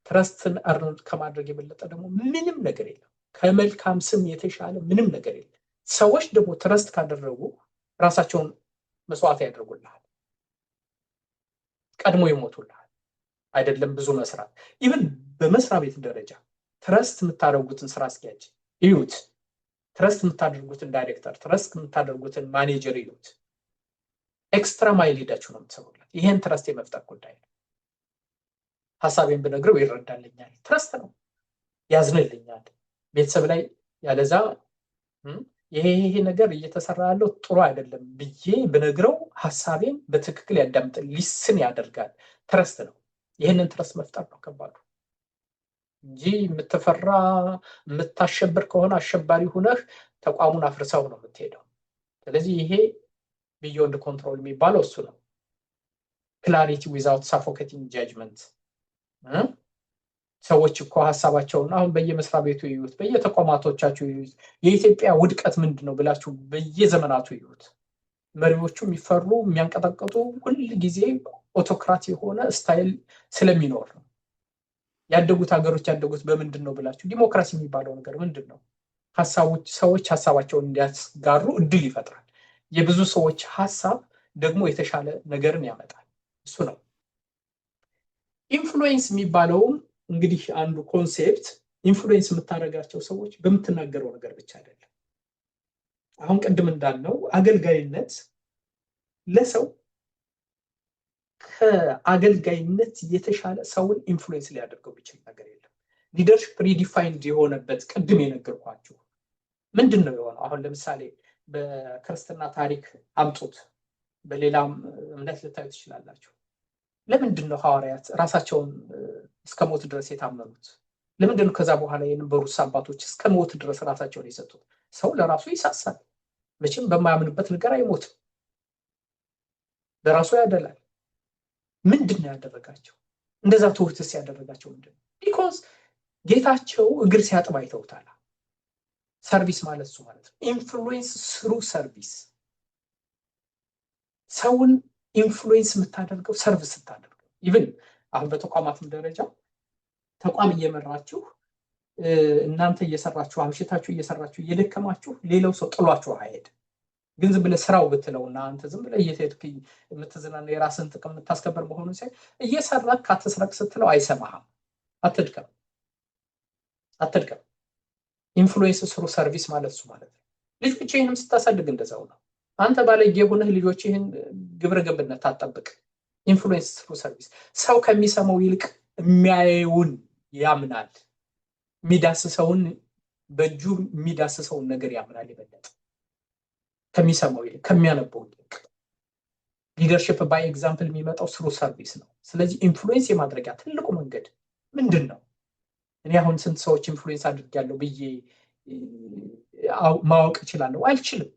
ትረስትን እርን ከማድረግ የበለጠ ደግሞ ምንም ነገር የለም። ከመልካም ስም የተሻለ ምንም ነገር የለም። ሰዎች ደግሞ ትረስት ካደረጉ ራሳቸውን መስዋዕት ያደርጉልሃል፣ ቀድሞ ይሞቱልሃል። አይደለም ብዙ መስራት፣ ኢቭን በመስሪያ ቤት ደረጃ ትረስት የምታደርጉትን ስራ አስኪያጅ እዩት፣ ትረስት የምታደርጉትን ዳይሬክተር፣ ትረስት የምታደርጉትን ማኔጀር እዩት። ኤክስትራ ማይል ሄዳችሁ ነው የምትሰሩለት። ይሄን ትረስት የመፍጠር ጉዳይ ነው። ሐሳቤን ብነግረው ይረዳልኛል። ትረስት ነው፣ ያዝንልኛል። ቤተሰብ ላይ ያለዛ ይሄ ነገር እየተሰራ ያለው ጥሩ አይደለም ብዬ ብነግረው ሐሳቤን በትክክል ያዳምጥ፣ ሊስን ያደርጋል። ትረስት ነው። ይህንን ትረስት መፍጠር ነው ከባዱ እንጂ የምትፈራ የምታሸብር ከሆነ አሸባሪ ሁነህ ተቋሙን አፍርሰው ነው የምትሄደው። ስለዚህ ይሄ ቢዮንድ ኮንትሮል የሚባለው እሱ ነው። ክላሪቲ ዊዛውት ሳፎኬቲንግ ጃጅመንት። ሰዎች እኮ ሐሳባቸውን አሁን በየመስሪያ ቤቱ ይዩት፣ በየተቋማቶቻችሁ ይዩት። የኢትዮጵያ ውድቀት ምንድን ነው ብላችሁ በየዘመናቱ ይዩት። መሪዎቹ የሚፈሩ የሚያንቀጠቅጡ ሁል ጊዜ ኦቶክራት የሆነ ስታይል ስለሚኖር ነው። ያደጉት ሀገሮች ያደጉት በምንድን ነው ብላችሁ ዲሞክራሲ የሚባለው ነገር ምንድን ነው? ሰዎች ሐሳባቸውን እንዲያስጋሩ እድል ይፈጥራል። የብዙ ሰዎች ሐሳብ ደግሞ የተሻለ ነገርን ያመጣል። እሱ ነው ኢንፍሉዌንስ የሚባለውም። እንግዲህ አንዱ ኮንሴፕት ኢንፍሉዌንስ የምታደርጋቸው ሰዎች በምትናገረው ነገር ብቻ አይደለም። አሁን ቅድም እንዳልነው አገልጋይነት ለሰው ከአገልጋይነት የተሻለ ሰውን ኢንፍሉዌንስ ሊያደርገው የሚችል ነገር የለም። ሊደርሽፕ ሪዲፋይንድ የሆነበት ቅድም የነገርኳችሁ ምንድን ነው የሆነው? አሁን ለምሳሌ በክርስትና ታሪክ አምጡት፣ በሌላም እምነት ልታዩ ትችላላችሁ። ለምንድን ነው ሐዋርያት ራሳቸውን እስከ ሞት ድረስ የታመኑት? ለምንድን ነው ከዛ በኋላ የነበሩት አባቶች እስከ ሞት ድረስ ራሳቸውን የሰጡት? ሰው ለራሱ ይሳሳል። መቼም በማያምንበት ነገር አይሞትም፣ ለራሱ ያደላል። ምንድን ነው ያደረጋቸው? እንደዛ ትውህትስ ያደረጋቸው ምንድን ነው? ቢኮዝ ጌታቸው እግር ሲያጥብ አይተውታል። ሰርቪስ ማለት እሱ ማለት ነው። ኢንፍሉዌንስ ስሩ ሰርቪስ። ሰውን ኢንፍሉዌንስ የምታደርገው ሰርቪስ ስታደርገው። ኢቭን አሁን በተቋማትም ደረጃ ተቋም እየመራችሁ እናንተ እየሰራችሁ አምሽታችሁ እየሰራችሁ እየደከማችሁ ሌላው ሰው ጥሏችሁ አይሄድ። ግን ዝም ብለህ ስራው ብትለውና አንተ ዝም ብለህ እየተሄድክ የምትዝናና የራስን ጥቅም የምታስከበር መሆኑን ሳይ እየሰራህ ካትስረቅ ስትለው አይሰማህም። አትድከም። ኢንፍሉዌንስ ስሩ ሰርቪስ ማለት እሱ ማለት ነው። ልጆችህንም ስታሳድግ እንደዛው ነው። አንተ ባለጌ ሆነህ ልጆችህን ግብረ ገብነት አትጠብቅ። ኢንፍሉዌንስ ስሩ ሰርቪስ። ሰው ከሚሰማው ይልቅ የሚያየውን ያምናል። የሚዳስሰውን በእጁ የሚዳስሰውን ነገር ያምናል ይበልጥ ከሚሰማው ይልቅ ከሚያነበው ይልቅ። ሊደርሺፕ ባይ ኤግዛምፕል የሚመጣው ስሩ ሰርቪስ ነው። ስለዚህ ኢንፍሉዌንስ የማድረጊያ ትልቁ መንገድ ምንድን ነው? እኔ አሁን ስንት ሰዎች ኢንፍሉዌንስ አድርጌያለሁ ብዬ ማወቅ እችላለሁ? አልችልም።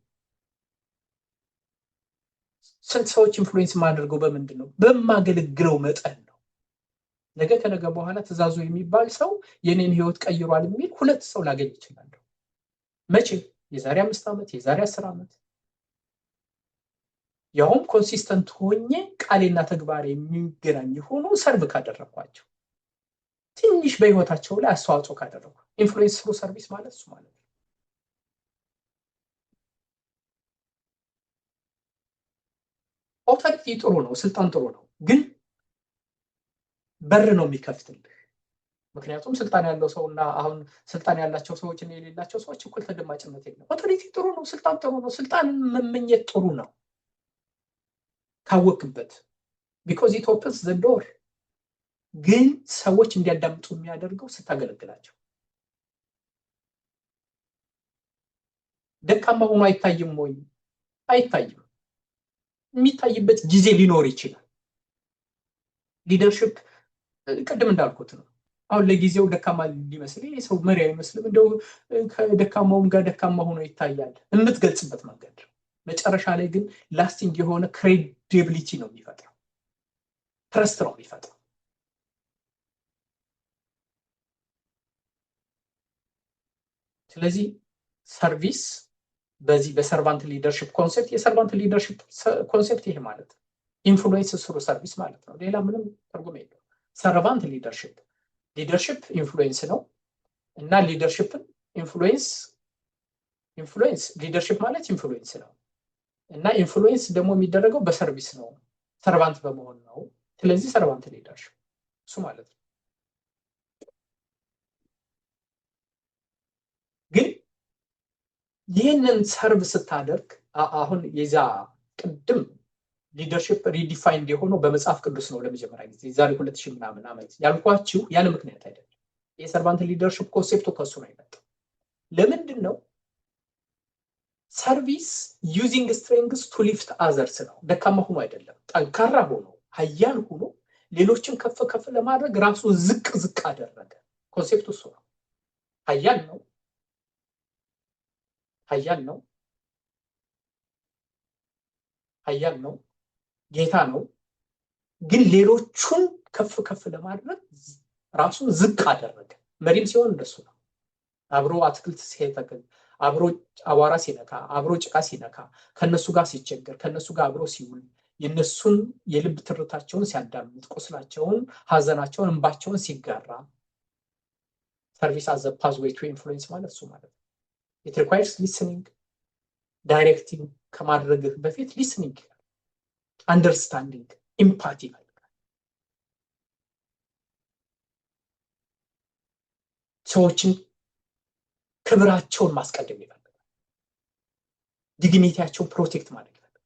ስንት ሰዎች ኢንፍሉዌንስ የማደርገው በምንድን ነው? በማገለግለው መጠን ነው። ነገ ከነገ በኋላ ትእዛዙ የሚባል ሰው የኔን ህይወት ቀይሯል የሚል 2 ሰው ላገኝ እችላለሁ። መቼ? የዛሬ 5 ዓመት፣ የዛሬ 10 ዓመት። ያውም ኮንሲስተንት ሆኜ ቃሌና ተግባሬ የሚገናኝ ሆኖ ሰርቭ ካደረኳቸው፣ ትንሽ በህይወታቸው ላይ አስተዋጽኦ ካደረኩ። ኢንፍሉዌንስ ስሩ ሰርቪስ ማለት እሱ ማለት ነው። ኦቶሪቲ ጥሩ ነው፣ ስልጣን ጥሩ ነው፣ ግን በር ነው የሚከፍትልህ። ምክንያቱም ስልጣን ያለው ሰውና አሁን ስልጣን ያላቸው ሰዎች እና የሌላቸው ሰዎች እኩል ተደማጭነት የለም። ኦቶሪቲ ጥሩ ነው፣ ስልጣን ጥሩ ነው። ስልጣንን መመኘት ጥሩ ነው ካወቅበት፣ ቢኮዝ ኢት ኦፕንስ ዘ ዶር። ግን ሰዎች እንዲያዳምጡ የሚያደርገው ስታገለግላቸው። ደካማ ሆኖ አይታይም ወይ? አይታይም። የሚታይበት ጊዜ ሊኖር ይችላል። ሊደርሺፕ ቅድም እንዳልኩት ነው። አሁን ለጊዜው ደካማ ሊመስል ይሄ ሰው መሪ አይመስልም፣ እንደው ከደካማውም ጋር ደካማ ሆኖ ይታያል የምትገልጽበት መንገድ። መጨረሻ ላይ ግን ላስቲንግ የሆነ ክሬዲቢሊቲ ነው የሚፈጥረው፣ ትረስት ነው የሚፈጥረው። ስለዚህ ሰርቪስ በዚህ በሰርቫንት ሊደርሺፕ ኮንሴፕት፣ የሰርቫንት ሊደርሺፕ ኮንሴፕት ይሄ ማለት ነው። ኢንፍሉዌንስ ስሩ ሰርቪስ ማለት ነው። ሌላ ምንም ትርጉም የለውም። ሰርቫንት ሊደርሺፕ ኢንፍሉዌንስ ነው እና ሊደርሺፕን ኢንፍሉዌንስ ሊደርሺፕ ማለት ኢንፍሉዌንስ ነው እና ኢንፍሉዌንስ ደግሞ የሚደረገው በሰርቪስ ነው፣ ሰርቫንት በመሆን ነው። ስለዚህ ሰርቫንት ሊደርሺፕ እሱ ማለት ነው። ግን ይህንን ሰርቭ ስታደርግ አሁን የዛ ቅድም ሊደርሺፕ ሪዲፋይንድ የሆነው በመጽሐፍ ቅዱስ ነው ለመጀመሪያ ጊዜ ዛሬ 2000 ምናምን ዓመት ያልኳችሁ ያለ ምክንያት አይደለም። የሰርቫንት ሊደርሺፕ ኮንሴፕቱ ከሱ ነው የመጣው። ለምንድን ነው? ሰርቪስ ዩዚንግ ስትሬንግስ ቱ ሊፍት አዘርስ ነው። ደካማ ሆኖ አይደለም፣ ጠንካራ ሆኖ ኃያል ሆኖ ሌሎችን ከፍ ከፍ ለማድረግ ራሱን ዝቅ ዝቅ አደረገ። ኮንሴፕቱ እሱ ነው። ኃያል ነው፣ ኃያል ነው፣ ኃያል ነው፣ ጌታ ነው። ግን ሌሎቹን ከፍ ከፍ ለማድረግ ራሱን ዝቅ አደረገ። መሪም ሲሆን እንደሱ ነው። አብሮ አትክልት ሲተክል፣ አብሮ አቧራ ሲነካ፣ አብሮ ጭቃ ሲነካ፣ ከነሱ ጋር ሲቸገር፣ ከነሱ ጋር አብሮ ሲውል፣ የነሱን የልብ ትርታቸውን ሲያዳምጥ፣ ቁስላቸውን፣ ሀዘናቸውን፣ እንባቸውን ሲጋራ ሰርቪስ አዘ ፓዝዌይ ቱ ኢንፍሉዌንስ ማለት እሱ ማለት ነው። ኢት ሪኳየርስ ሊስኒንግ። ዳይሬክቲንግ ከማድረግህ በፊት ሊስኒንግ፣ አንደርስታንዲንግ፣ ኢምፓቲ ይፈልጋል። ሰዎችን ክብራቸውን ማስቀደም ይፈልጋል። ዲግኒቲያቸውን ፕሮቴክት ማድረግ ይፈልጋል።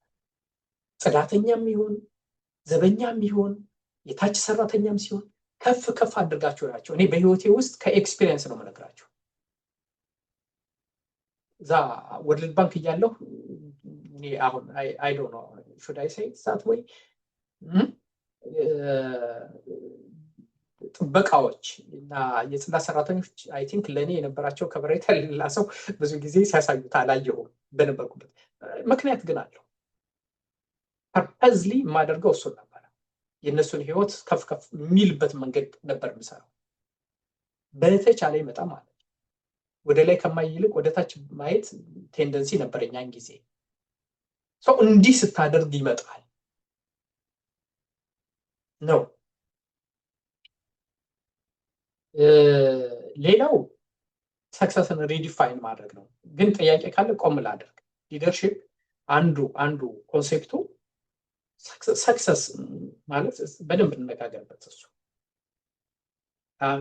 ጽዳተኛም ይሁን ዘበኛም ይሁን የታች ሰራተኛም ሲሆን ከፍ ከፍ አድርጋቸው ናቸው። እኔ በህይወቴ ውስጥ ከኤክስፒሪየንስ ነው የምነግራቸው። እዛ ወርልድ ባንክ እያለሁ እኔ አሁን አይ ዶንት ኖ should I say that way ጥበቃዎች እና የጽዳት ሰራተኞች አይ ቲንክ ለኔ የነበራቸው ከበሬታ ሌላ ሰው ብዙ ጊዜ ሲያሳዩት አላየሁም በነበርኩበት። ምክንያት ግን አለው። ፐርፐዝሊ የማደርገው እሱን ነበር። የእነሱን ህይወት ከፍ ከፍ የሚልበት መንገድ ነበር የምሰራው። በተቻለ ይመጣ ማለት ወደ ላይ ከማይልቅ ወደ ታች ማየት ቴንደንሲ ነበረኝ ያን ጊዜ። ሰው እንዲህ ስታደርግ ይመጣል ነው። ሌላው ሰክሰስን ሪዲፋይን ማድረግ ነው። ግን ጥያቄ ካለ ቆም ላድርግ። ሊደርሺፕ አንዱ ኮንሴፕቱ ሰክሰስ ማለት በደንብ እንነጋገርበት። እሱ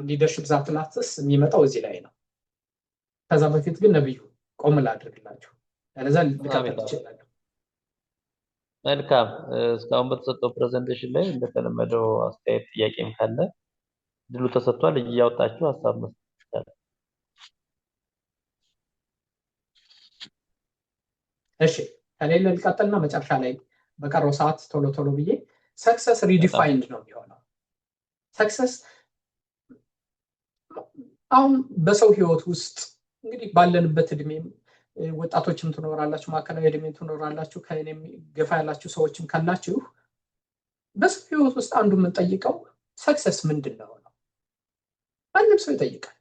ሊደርሺፕ ዛት ላስትስ የሚመጣው እዚህ ላይ ነው። ከዛ በፊት ግን ነብዩ ቆም ላድርግላችሁ፣ ያለዛ ልቀጥል ይችላል። መልካም። እስካሁን በተሰጠው ፕሬዘንቴሽን ላይ እንደተለመደው አስተያየት ጥያቄም ካለ ድሉ ተሰጥቷል። እያወጣችሁ ሐሳብ መስጠት። እሺ ከሌለ ልቀጥልና መጨረሻ ላይ በቀረው ሰዓት ቶሎ ብዬ ሰክሰስ ሪዲፋይንድ ነው የሚሆነው። ሰክሰስ አሁን በሰው ህይወት ውስጥ እንግዲህ ባለንበት እድሜም ወጣቶችም ትኖራላችሁ፣ ማዕከላዊ እድሜም ትኖራላችሁ፣ ከእኔም ገፋ ያላችሁ ሰዎችም ካላችሁ በሰው ህይወት ውስጥ አንዱ የምንጠይቀው ሰክሰስ ምንድን ነው? ማንም ሰው ይጠይቃል።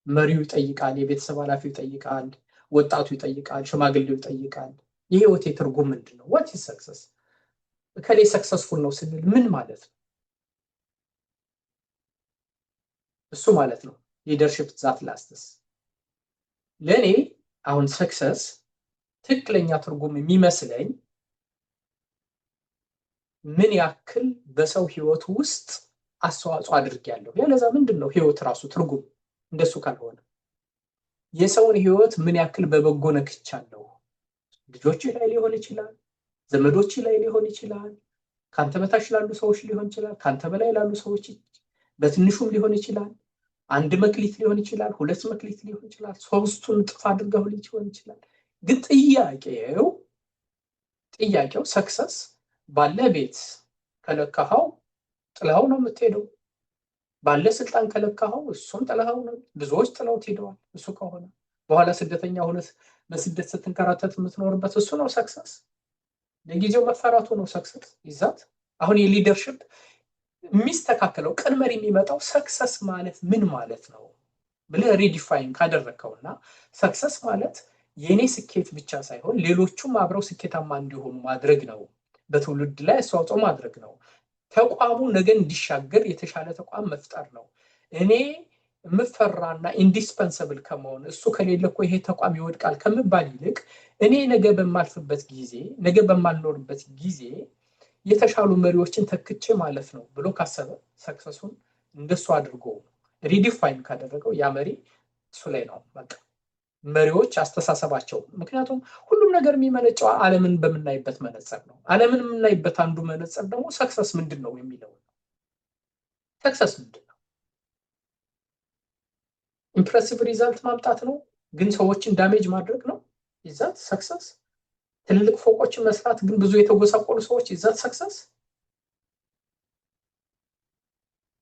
መሪው ይጠይቃል፣ የቤተሰብ ኃላፊው ይጠይቃል፣ ወጣቱ ይጠይቃል፣ ሽማግሌው ይጠይቃል። የህይወቴ ትርጉም ምንድን ነው? what is success? ከሌ ሰክሰስፉል ነው ስንል ምን ማለት ነው? እሱ ማለት ነው ሊደርሺፕ ዛት ላስትስ። ለኔ አሁን ሰክሰስ ትክክለኛ ትርጉም የሚመስለኝ ምን ያክል በሰው ህይወት ውስጥ አስተዋጽኦ አድርጌያለሁ። ያለዛ ምንድነው ህይወት ራሱ ትርጉም? እንደሱ ካልሆነ የሰውን ህይወት ምን ያክል በበጎ ነክቻለሁ። ልጆች ላይ ሊሆን ይችላል፣ ዘመዶች ላይ ሊሆን ይችላል፣ ካንተ በታች ላሉ ሰዎች ሊሆን ይችላል፣ ካንተ በላይ ላሉ ሰዎች በትንሹም ሊሆን ይችላል። አንድ መክሊት ሊሆን ይችላል፣ ሁለት መክሊት ሊሆን ይችላል፣ ሶስቱን ጥፍ አድርገው ሊሆን ይችላል። ግን ጥያቄው ሰክሰስ ባለቤት ከለካኸው ጥላው ነው የምትሄደው። ባለ ስልጣን ከለካኸው እሱም ጥላው ነው። ብዙዎች ጥላውት ሄደዋል። እሱ ከሆነ በኋላ ስደተኛ ሆነ በስደት ስትንከራተት የምትኖርበት እሱ ነው ሰክሰስ። ለጊዜው መፈራቱ ነው ሰክሰስ ይዛት። አሁን የሊደርሺፕ የሚስተካከለው ቀንመር የሚመጣው ሰክሰስ ማለት ምን ማለት ነው ብለህ ሪዲፋይን ካደረከውና ሰክሰስ ማለት የኔ ስኬት ብቻ ሳይሆን ሌሎቹም አብረው ስኬታማ እንዲሆኑ ማድረግ ነው። በትውልድ ላይ አስተዋጽኦ ማድረግ ነው። ተቋሙ ነገ እንዲሻገር የተሻለ ተቋም መፍጠር ነው። እኔ ምፈራና ኢንዲስፐንሰብል ከመሆን እሱ ከሌለ እኮ ይሄ ተቋም ይወድቃል ከመባል ይልቅ እኔ ነገ በማልፍበት ጊዜ ነገ በማልኖርበት ጊዜ የተሻሉ መሪዎችን ተክቼ ማለት ነው ብሎ ካሰበ ሰክሰሱን እንደሱ አድርጎ ሪዲፋይን ካደረገው ያ መሪ እሱ ላይ ነው በቃ መሪዎች አስተሳሰባቸው። ምክንያቱም ሁሉም ነገር የሚመነጨው ዓለምን በምናይበት መነጽር ነው። ዓለምን የምናይበት አንዱ መነጽር ደግሞ ሰክሰስ ምንድን ነው የሚለው ነው። ሰክሰስ ምንድን ነው? ኢምፕሬሲቭ ሪዛልት ማምጣት ነው፣ ግን ሰዎችን ዳሜጅ ማድረግ ነው። ይዛት ሰክሰስ። ትልልቅ ፎቆችን መስራት ግን ብዙ የተጎሳቆሉ ሰዎች ይዛት ሰክሰስ።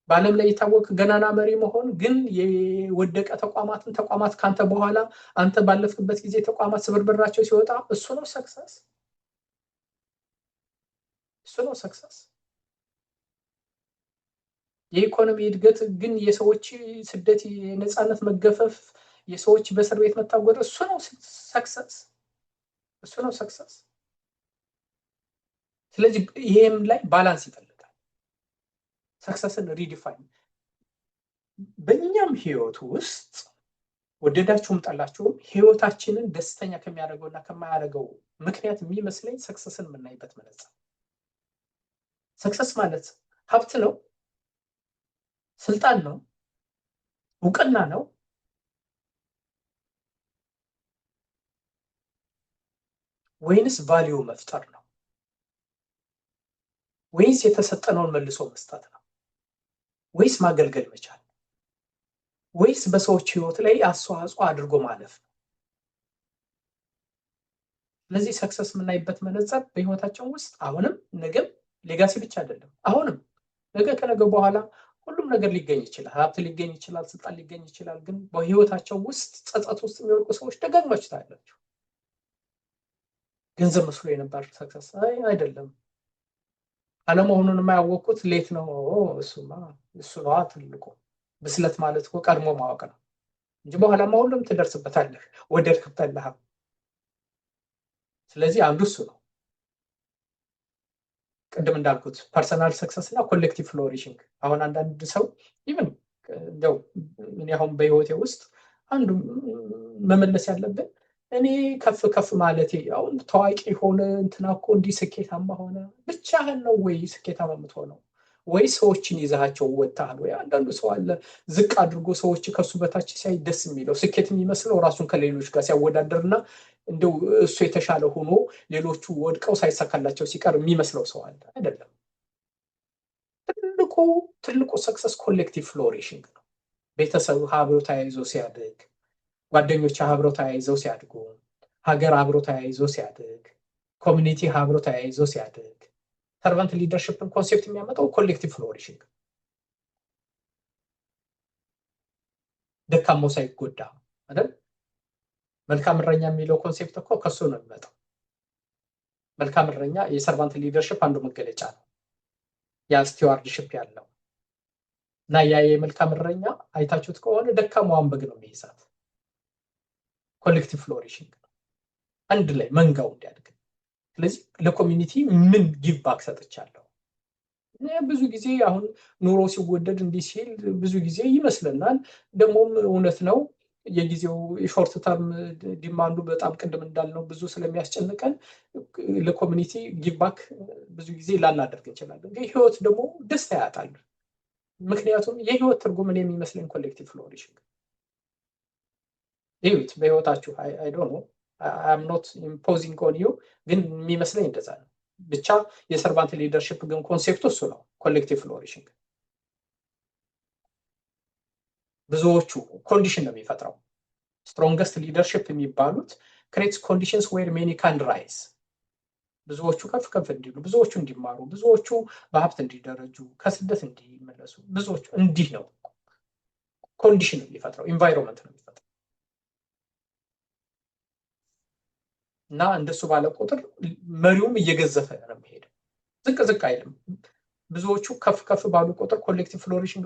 በዓለም ላይ የታወቀ ገናና መሪ መሆን ግን የወደቀ ተቋማት ካንተ በኋላ አንተ ባለፍክበት ጊዜ ተቋማት ስብርብራቸው ሲወጣ እሱ ነው ሰክሰስ። እሱ ነው ሰክሰስ። የኢኮኖሚ እድገት ግን የሰዎች ስደት፣ የነፃነት መገፈፍ፣ የሰዎች በእስር ቤት መታጎር እሱ ነው ሰክሰስ። እሱ ነው ሰክሰስ። ስለዚህ ይሄም ላይ ባላንስ ይፈልጋል። ሰክሰስን ሪዲፋይን በእኛም ህይወት ውስጥ ወደዳችሁም ጠላችሁም ህይወታችንን ደስተኛ ከሚያደርገውና ከማያደርገው ምክንያት የሚመስለኝ ሰክሰስን የምናይበት መነጽር። ሰክሰስ ማለት ሀብት ነው፣ ስልጣን ነው፣ እውቅና ነው፣ ወይንስ ቫልዩ መፍጠር ነው? ወይስ የተሰጠነውን መልሶ መስጠት ነው? ወይስ ማገልገል መቻል? ወይስ በሰዎች ህይወት ላይ አስተዋጽኦ አድርጎ ማለፍ ነው? ስለዚህ ሰክሰስ የምናይበት መነጽር በህይወታችን ውስጥ አሁንም ነገም ሌጋሲ ብቻ አይደለም። አሁንም ነገ ከነገ በኋላ ሁሉም ነገር ሊገኝ ይችላል። ሀብት ሊገኝ ይችላል፣ ስልጣን ሊገኝ ይችላል። ግን በህይወታቸው ውስጥ ጸጸት ውስጥ የሚወድቁ ሰዎች ደጋግማችሁ ታያላችሁ። ገንዘብ መስሎ የነበር ሰክሰስ አይደለም። አለመሆኑን የማያወቁት ሌት ነው። እሱ ነዋ ትልቁ ብስለት ማለት እኮ ቀድሞ ማወቅ ነው እንጂ በኋላማ ሁሉም ትደርስበታለህ ወደድክበታለህ። ስለዚህ አንዱ እሱ ነው። ቅድም እንዳልኩት ፐርሰናል ሰክሰስ እና ኮሌክቲቭ ፍሎሪሽንግ። አሁን አንዳንድ ሰው ኢቭን እንደው ምን ያሁን በህይወቴ ውስጥ አንዱ መመለስ ያለብን እኔ ከፍ ማለቴ አሁን ታዋቂ ሆነ እንትና እኮ እንዲህ ስኬታማ ሆነ ብቻህን ነው ወይ ስኬታማ የምትሆነው? ወይ ሰዎችን ይዛቸው ወጣሃል ወይ? አንዳንዱ ሰው አለ ዝቅ አድርጎ ሰዎች ከሱ በታች ሲያይ ደስ የሚለው ስኬት የሚመስለው ራሱን ከሌሎች ጋር ሲያወዳደርና እንደው እሱ የተሻለ ሆኖ ሌሎቹ ወድቀው ሳይሳካላቸው ሲቀር የሚመስለው ሰው አለ። አይደለም። ትልቁ ሰክሰስ ኮሌክቲቭ ፍሎሪሽንግ ነው። ቤተሰብ አብሮ ተያይዞ ሲያድግ፣ ጓደኞች አብሮ ተያይዘው ሲያድጉ፣ ሀገር አብሮ ተያይዞ ሲያድግ፣ ኮሚኒቲ አብሮ ተያይዞ ሲያድግ፣ ሰርቫንት ሊደርሺፕን ኮንሴፕት የሚያመጣው ኮሌክቲቭ ፍሎሪሽንግ። ደካማው ሳይጎዳ አይደል? መልካም እረኛ የሚለው ኮንሴፕት እኮ ከሱ ነው የሚመጣው። መልካም እረኛ የሰርቫንት ሊደርሺፕ አንዱ መገለጫ ነው። ያ ስቲዋርድሺፕ ያለው እና ያ የመልካም እረኛ አይታችሁት ከሆነ ደካማዋን በግ ነው የሚይዛት። ኮሌክቲቭ ፍሎሪሽንግ አንድ ላይ መንጋው እንዲያድግ። ስለዚህ ለኮሚኒቲ ምን ጊቭ ባክ ሰጥቻለሁ? ብዙ ጊዜ አሁን ኑሮ ሲወደድ እንዲህ ሲል ብዙ ጊዜ ይመስለናል። ደግሞም እውነት ነው። የጊዜው የሾርት ተርም ዲማንዱ በጣም ቅድም እንዳልነው ብዙ ስለሚያስጨንቀን ለኮሚኒቲ ጊቭ ባክ ብዙ ጊዜ ላናደርግ እንችላለን። ግን ህይወት ደግሞ ደስታ ያጣል። ምክንያቱም የህይወት ትርጉም እኔ የሚመስለኝ ኮሌክቲቭ ፍሎሪሽንግ ይሁት በህይወታችሁ አይ ዶንት ኖ አም ኖት ኢምፖዚንግ ኦን ዩ፣ ግን የሚመስለኝ እንደዛ ነው። ብቻ የሰርቫንት ሊደርሺፕ ግን ኮንሴፕቱ እሱ ነው፣ ኮሌክቲቭ ፍሎሪሽንግ። ብዙዎቹ ኮንዲሽን ነው የሚፈጥረው። ስትሮንገስት ሊደርሺፕ የሚባሉት ክሬትስ ኮንዲሽንስ ዌር ሜኒ ካን ራይዝ። ብዙዎቹ ከፍ እንዲሉ፣ ብዙዎቹ እንዲማሩ፣ ብዙዎቹ በሀብት እንዲደረጁ፣ ከስደት እንዲመለሱ፣ ብዙዎቹ እንዲህ ነው። ኮንዲሽን ነው የሚፈጥረው፣ ኢንቫይሮንመንት ነው የሚፈጥረው። እና እንደሱ ባለ ቁጥር መሪውም እየገዘፈ ነው የሚሄደው፣ ዝቅ አይልም። ብዙዎቹ ከፍ ባሉ ቁጥር ኮሌክቲቭ ፍሎሪሽንግ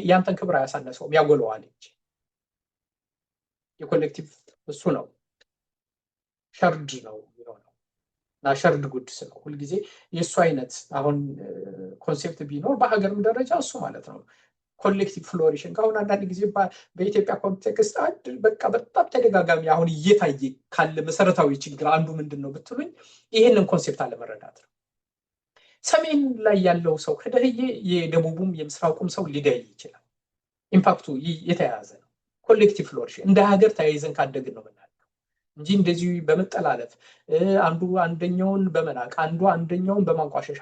ያንተን ክብር አያሳነሰውም፣ ያጎለዋል እንጂ። የኮሌክቲቭ እሱ ነው፣ ሸርድ ነው የሚሆነው እና ሸርድ ጉድስ ነው ሁልጊዜ የእሱ አይነት። አሁን ኮንሴፕት ቢኖር በሀገርም ደረጃ እሱ ማለት ነው ኮሌክቲቭ ፍሎሪሽንግ። አሁን አንዳንድ ጊዜ በኢትዮጵያ ኮንቴክስት በቃ በጣም ተደጋጋሚ አሁን እየታየ ካለ መሰረታዊ ችግር አንዱ ምንድን ነው ብትሉኝ ይህንን ኮንሴፕት አለመረዳት ነው። ሰሜን ላይ ያለው ሰው ከደህየ የደቡቡም የምስራቁም ሰው ሊደይ ይችላል። ኢምፓክቱ የተያያዘ ነው። ኮሌክቲቭ ፍሎሪሽንግ እንደ ሀገር ተያይዘን ካደግን ነው የምናደርገው እንጂ እንደዚህ በመጠላለፍ አንዱ አንደኛውን በመናቅ አንዱ አንደኛውን በማንቋሸሽ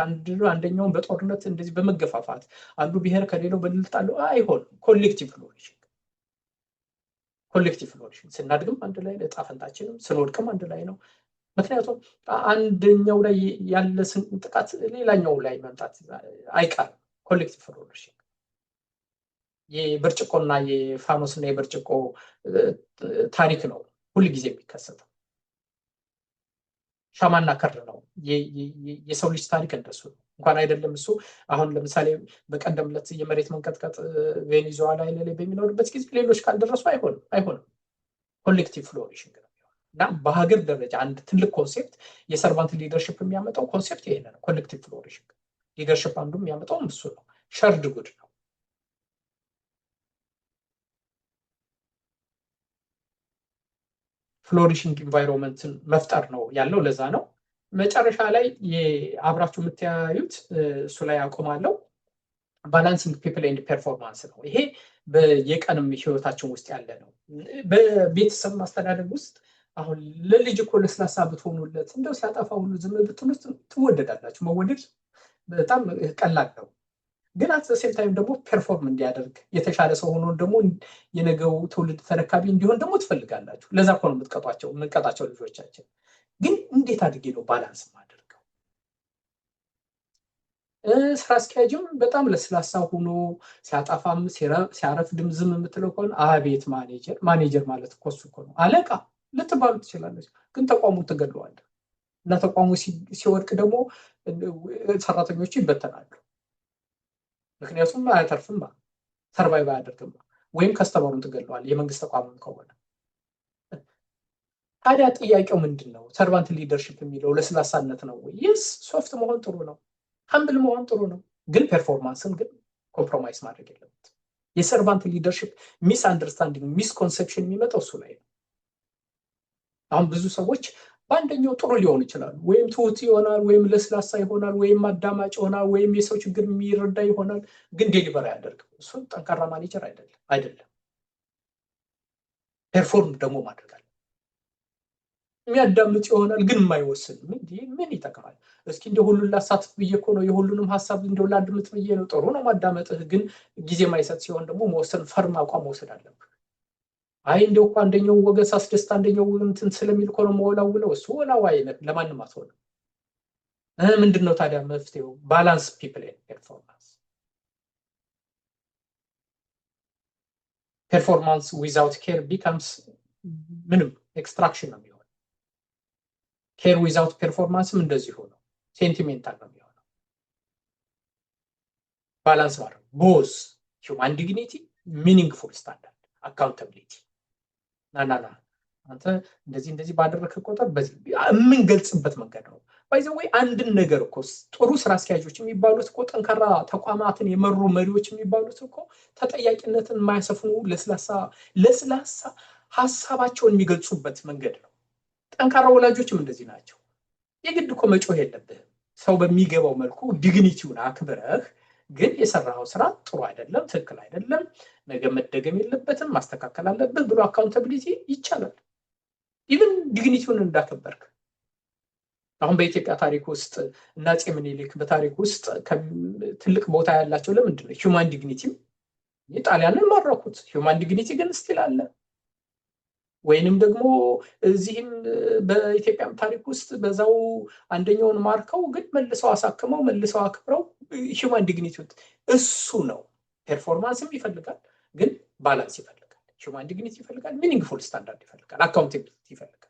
አንደኛውን በጦርነት እንደዚህ በመገፋፋት አንዱ ብሔር ከሌላው በልጣሉ አይሆንም። ኮሌክቲቭ ፍሎሪሽንግ ስናድግም አንድ ላይ ዕጣ ፈንታችንም ስንወድቅም አንድ ላይ ነው። ምክንያቱም አንደኛው ላይ ያለ ጥቃት ሌላኛው ላይ መምጣት አይቀርም። ኮሌክቲቭ ፍሎሪሽንግ የብርጭቆና የፋኖስና የብርጭቆ ታሪክ ነው ሁሉ ጊዜ የሚከሰተው። ሻማና ከር ነው የሰው ልጅ ታሪክ እንደሱ ነው። እንኳን አይደለም እሱ አሁን ለምሳሌ በቀደም ዕለት የመሬት መንቀጥቀጥ ቬኔዙዌላ ላይ በሚኖርበት ጊዜ ሌሎች ካልደረሱ አይሆንም። ኮሌክቲቭ ፍሎሪሽንግ ነው እና በሀገር ደረጃ አንድ ትልቅ ኮንሴፕት የሰርቫንት ሊደርሽፕ የሚያመጣው ኮንሴፕት ይሄ ነው። ኮሌክቲቭ ፍሎሪሽንግ ሊደርሽፕ አንዱ የሚያመጣው እሱ ነው። ሸርድ ጉድ ነው። ፍሎሪሽንግ ኢንቫይሮንመንትን መፍጠር ነው ያለው። ለዛ ነው መጨረሻ ላይ አብራችሁ የምታዩት እሱ ላይ አቆማለሁ። ባላንሲንግ ፒፕል ኤንድ ፐርፎርማንስ ነው። ይሄ በየቀንም ህይወታችን ውስጥ ያለ ነው። በቤተሰብ ማስተዳደር ውስጥ አሁን ለልጅ እኮ ለስላሳ ብትሆኑለት እንደው ሲያጠፋ ሁሉ ዝም ብትሉት ትወደዳላችሁ። መወደድ በጣም ቀላል ነው። ግን አት ሴም ታይም ደግሞ ፐርፎርም እንዲያደርግ የተሻለ ሰው ሆኖ ደግሞ የነገው ትውልድ ተረካቢ እንዲሆን ደግሞ ትፈልጋላችሁ። ለዛ እኮ ነው የምንቀጣቸው ልጆቻችን። ግን እንዴት አድርጌ ነው ባላንስ ማደርገው? ስራ አስኪያጅም በጣም ለስላሳ ሆኖ ሲያጠፋም ሲያረፍድም ዝም የምትለው ከሆነ አቤት ማኔጀር ማለት እኮ እሱ እኮ ነው። አለቃ ልትባሉ ትችላለች፣ ግን ተቋሙ ትገድለዋል። እና ተቋሙ ሲወድቅ ደግሞ ሰራተኞቹ ይበተናሉ። ምክንያቱም አያተርፍም፣ ሰርቫይቭ አያደርግም፣ ወይም ከስተመሩን ትገድለዋል የመንግስት ተቋምም ከሆነ። ታዲያ ጥያቄው ምንድን ነው? ሰርቫንት ሊደርሽፕ የሚለው ለስላሳነት ነው ወይ? ይስ ሶፍት መሆን ጥሩ ነው፣ ሀምብል መሆን ጥሩ ነው። ግን ፐርፎርማንስን ግን ኮምፕሮማይዝ ማድረግ የለበትም። የሰርቫንት ሊደርሽፕ ሚስ አንደርስታንዲንግ ሚስ ኮንሴፕሽን የሚመጣው እሱ ላይ ነው። አሁን ብዙ ሰዎች በአንደኛው ጥሩ ሊሆኑ ይችላሉ፣ ወይም ትሁት ይሆናል፣ ወይም ለስላሳ ይሆናል፣ ወይም አዳማጭ ይሆናል፣ ወይም የሰው ችግር የሚረዳ ይሆናል። ግን ዴሊቨር አያደርግም። እሱ ጠንካራ ማኔጀር አይደለም። ፐርፎርም ደግሞ ማድረግ አለ። የሚያዳምጥ ይሆናል፣ ግን የማይወስን ምን ይጠቅማል? እስኪ እንደ ሁሉን ላሳትፍ ብዬ እኮ ነው የሁሉንም ሀሳብ እንደው ላድምጥ ብዬ ነው። ጥሩ ነው ማዳመጥህ፣ ግን ጊዜ ማይሰጥ ሲሆን ደግሞ መወሰን፣ ፈርም አቋም መውሰድ አለብህ። አይ እንደው እኮ አንደኛው ወገን ሳስደስት አንደኛው እንትን ስለሚል እኮ ነው መወላውለው። እሱ ወላዋይ ለማንም አትሆንም። ምንድነው ታዲያ መፍትሄው? ባላንስ ፒፕል ኤንድ ፐርፎርማንስ። ፐርፎርማንስ ዊዛውት ኬር ቢካምስ ምንም ኤክስትራክሽን ነው የሚሆነው። ኬር ዊዛውት ፐርፎርማንስም እንደዚሁ ነው፣ ሴንቲሜንታል ነው የሚሆነው። ባላንስ ማለት ቦዝ ሂውማን ዲግኒቲ፣ ሚኒንግፉል ስታንዳርድ፣ አካውንታቢሊቲ። ናና አንተ እንደዚህ ባደረክ ቁጥር በዚህ የምንገልጽበት መንገድ ነው። ባይዘ ወይ አንድን ነገር እኮ ጥሩ ስራ አስኪያጆች የሚባሉት እኮ ጠንካራ ተቋማትን የመሩ መሪዎች የሚባሉት እኮ ተጠያቂነትን የማያሰፍኑ ለስላሳ ሀሳባቸውን የሚገልጹበት መንገድ ነው። ጠንካራ ወላጆችም እንደዚህ ናቸው። የግድ እኮ መጮህ የለብህም። ሰው በሚገባው መልኩ ዲግኒቲውን አክብረህ ግን የሰራው ስራ ጥሩ አይደለም፣ ትክክል አይደለም፣ ነገ መደገም የለበትም፣ ማስተካከል አለብህ ብሎ አካውንታቢሊቲ ይቻላል። ኢቭን ዲግኒቲውን እንዳከበርክ። አሁን በኢትዮጵያ ታሪክ ውስጥ እና አፄ ምኒልክ በታሪክ ውስጥ ትልቅ ቦታ ያላቸው ለምንድን ነው? ሂውማን ዲግኒቲ ጣሊያንን ማረኩት፣ ሂውማን ዲግኒቲ ግን ስቲል አለ። ወይንም ደግሞ እዚህም በኢትዮጵያም ታሪክ ውስጥ በዛው አንደኛውን ማርከው ግን መልሰው አሳክመው መልሰው አክብረው ሂውማን ዲግኒቲ እሱ ነው። ፐርፎርማንስም ይፈልጋል፣ ግን ባላንስ ይፈልጋል። ሂውማን ዲግኒቲ ይፈልጋል፣ ሚኒንግፉል ስታንዳርድ ይፈልጋል፣ አካውንታቢሊቲ ይፈልጋል።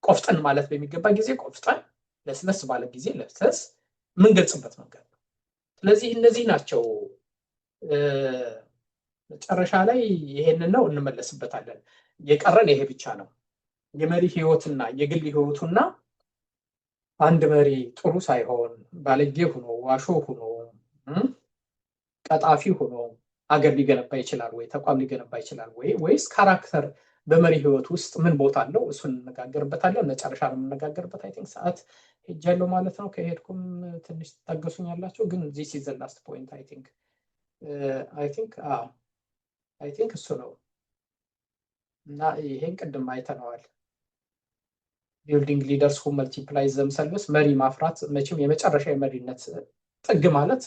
ቆፍጠን ማለት በሚገባ ጊዜ ቆፍጠን፣ ለስለስ ባለ ጊዜ ለስለስ የምንገልጽበት መንገድ ነው። ስለዚህ እነዚህ ናቸው። መጨረሻ ላይ ይሄንን ነው እንመለስበታለን። የቀረን ይሄ ብቻ ነው። የመሪ ህይወትና የግል ህይወቱና አንድ መሪ ጥሩ ሳይሆን ባለጌ ሆኖ ዋሾ ሆኖ ቀጣፊ ሆኖ አገር ሊገነባ ይችላል ወይ? ተቋም ሊገነባ ይችላል ወይ? ወይስ ካራክተር በመሪ ህይወት ውስጥ ምን ቦታ አለው? እሱን እንነጋገርበታለን። መጨረሻ ነው የምንነጋገርበት። አይ ቲንክ ሰዓት ሄጃለሁ ማለት ነው። ከሄድኩም ትንሽ ታገሱኛላችሁ። ግን ዚስ ኢዝ ዘ ላስት ፖይንት አይ ቲንክ እሱ ነው። እና ይሄን ቅድም አይተነዋል። ቢልዲንግ ሊደርስ ሁ መልቲፕላይዝ ዘምሰልቭስ መሪ ማፍራት መቼም የመጨረሻ የመሪነት ጥግ ማለት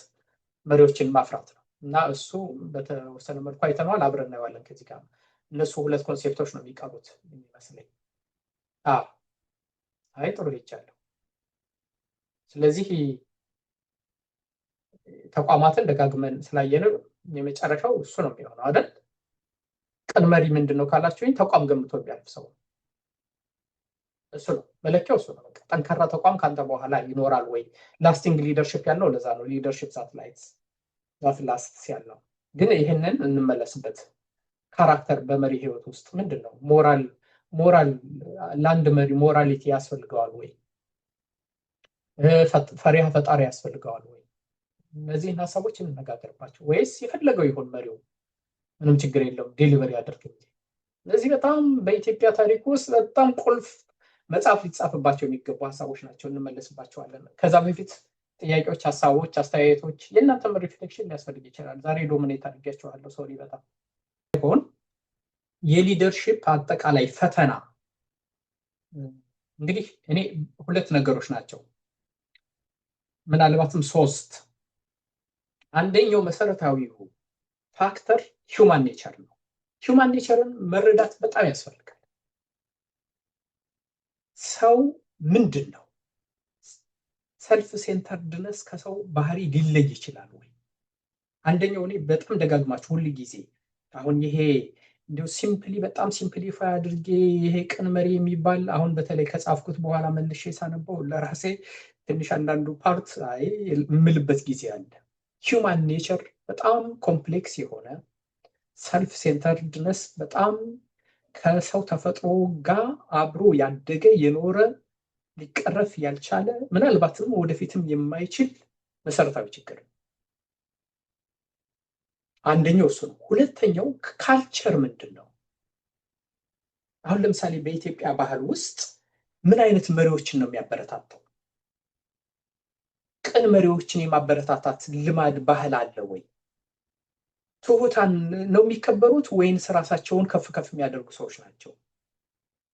መሪዎችን ማፍራት ነው እና እሱ በተወሰነ መልኩ አይተነዋል። አብረን እናየዋለን። ከዚህ ጋር እነሱ ሁለት ኮንሴፕቶች ነው የሚቀሩት የሚመስለኝ። አይ ጥሩ ይቻላል። ስለዚህ ተቋማትን ደጋግመን ስላየነው የመጨረሻው እሱ ነው የሚሆነው አይደል? ቅን መሪ ምንድነው ካላችሁኝ ተቋም ገምቶ የሚያልፍ ሰው እሱ ነው መለኪያው። እሱ ነው ጠንካራ ተቋም ካንተ በኋላ ይኖራል ወይ? ላስቲንግ ሊደርሺፕ ያለው ለዛ ነው ሊደርሺፕ ዛት ላስትስ ያለው። ግን ይሄንን እንመለስበት። ካራክተር በመሪ ህይወት ውስጥ ምንድነው? ሞራል ለአንድ መሪ ሞራሊቲ ያስፈልገዋል ወይ? ፈሪሃ ፈጣሪ ያስፈልገዋል ወይ? እነዚህን ሀሳቦች እንነጋገርባቸው። ወይስ የፈለገው ይሆን መሪው ምንም ችግር የለውም ዴሊቨሪ ያደርግ እንጂ። እነዚህ በጣም በኢትዮጵያ ታሪክ ውስጥ በጣም ቁልፍ መጽሐፍ ሊጻፍባቸው የሚገቡ ሀሳቦች ናቸው። እንመለስባቸዋለን። ከዛ በፊት ጥያቄዎች፣ ሀሳቦች፣ አስተያየቶች የእናንተም ሪፍሌክሽን ሊያስፈልግ ይችላል። ዛሬ ዶሚኔት አድርጌያቸዋለሁ። ሶሪ በጣም ይሆን የሊደርሺፕ አጠቃላይ ፈተና እንግዲህ እኔ ሁለት ነገሮች ናቸው ምናልባትም ሶስት። አንደኛው መሰረታዊው ፋክተር ሂውማን ኔቸር ነው። ሂውማን ኔቸርን መረዳት በጣም ያስፈልጋል። ሰው ምንድን ነው? ሰልፍ ሴንተርድነስ ከሰው ባህሪ ሊለይ ይችላል ወይ? አንደኛው እኔ በጣም ደጋግማችሁ ሁሉ ጊዜ አሁን ይሄ እንደው ሲምፕሊ በጣም ሲምፕሊፋይ አድርጌ ይሄ ቅን መሪ የሚባል አሁን በተለይ ከጻፍኩት በኋላ መልሼ ሳነበው ለራሴ ትንሽ አንዳንዱ ፓርት የምልበት ጊዜ አለ። ሂውማን ኔቸር በጣም ኮምፕሌክስ የሆነ ሰልፍ ሴንተርድነስ በጣም ከሰው ተፈጥሮ ጋር አብሮ ያደገ የኖረ ሊቀረፍ ያልቻለ ምናልባትም ወደፊትም የማይችል መሰረታዊ ችግር ነው። አንደኛው እሱ ነው። ሁለተኛው ካልቸር ምንድን ነው? አሁን ለምሳሌ በኢትዮጵያ ባህል ውስጥ ምን አይነት መሪዎችን ነው የሚያበረታታው? ቅን መሪዎችን የማበረታታት ልማድ ባህል አለ ወይ? ትሁታን ነው የሚከበሩት ወይንስ ራሳቸውን ከፍ ከፍ የሚያደርጉ ሰዎች ናቸው?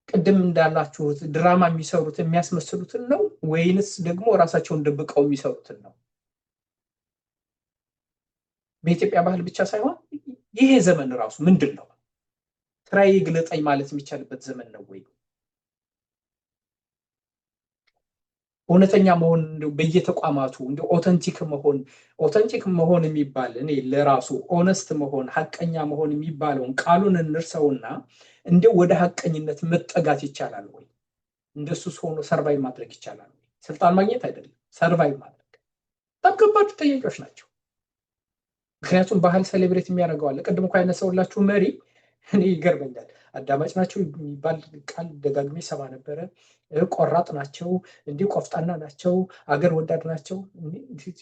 ቅድም እንዳላችሁት ድራማ የሚሰሩት የሚያስመስሉትን ነው ወይንስ ደግሞ ራሳቸውን ደብቀው የሚሰሩትን ነው? በኢትዮጵያ ባህል ብቻ ሳይሆን ይሄ ዘመን ራሱ ምንድን ነው? ስራዬ ግለጠኝ ማለት የሚቻልበት ዘመን ነው ወይ? እውነተኛ መሆን በየተቋማቱ እንደ ኦተንቲክ መሆን የሚባል እኔ ለራሱ ኦነስት መሆን ሐቀኛ መሆን የሚባለውን ቃሉን እንርሰውና እንደው ወደ ሐቀኝነት መጠጋት ይቻላል ወይ? እንደሱ ሆኖ ሰርቫይቭ ማድረግ ይቻላል ወይ? ስልጣን ማግኘት አይደለም ሰርቫይቭ ማድረግ በጣም ከባድ ጥያቄዎች ናቸው። ምክንያቱም ባህል ሴሌብሬት የሚያደርገው አለ። ቅድም እኮ ያነሳውላችሁ መሪ እኔ ይገርመኛል። አዳማጭ ናቸው የሚባል ቃል ደጋግሜ ሰማ ነበረ። ቆራጥ ናቸው፣ እንዲህ ቆፍጣና ናቸው፣ አገር ወዳድ ናቸው።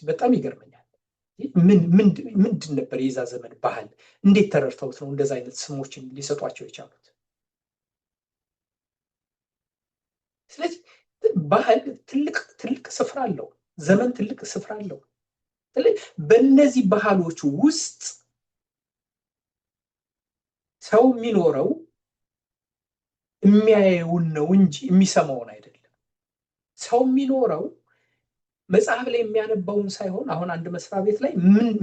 በጣም ይገርመኛል። ምንድን ነበር የዛ ዘመን ባህል? እንዴት ተረድተውት ነው እንደዛ አይነት ስሞችን ሊሰጧቸው የቻሉት? ስለዚህ ባህል ትልቅ ስፍራ አለው። ዘመን ትልቅ ስፍራ አለው። በእነዚህ ባህሎች ውስጥ ሰው የሚኖረው የሚያየውን ነው እንጂ የሚሰማውን አይደለም። ሰው የሚኖረው መጽሐፍ ላይ የሚያነባውን ሳይሆን አሁን አንድ መስሪያ ቤት ላይ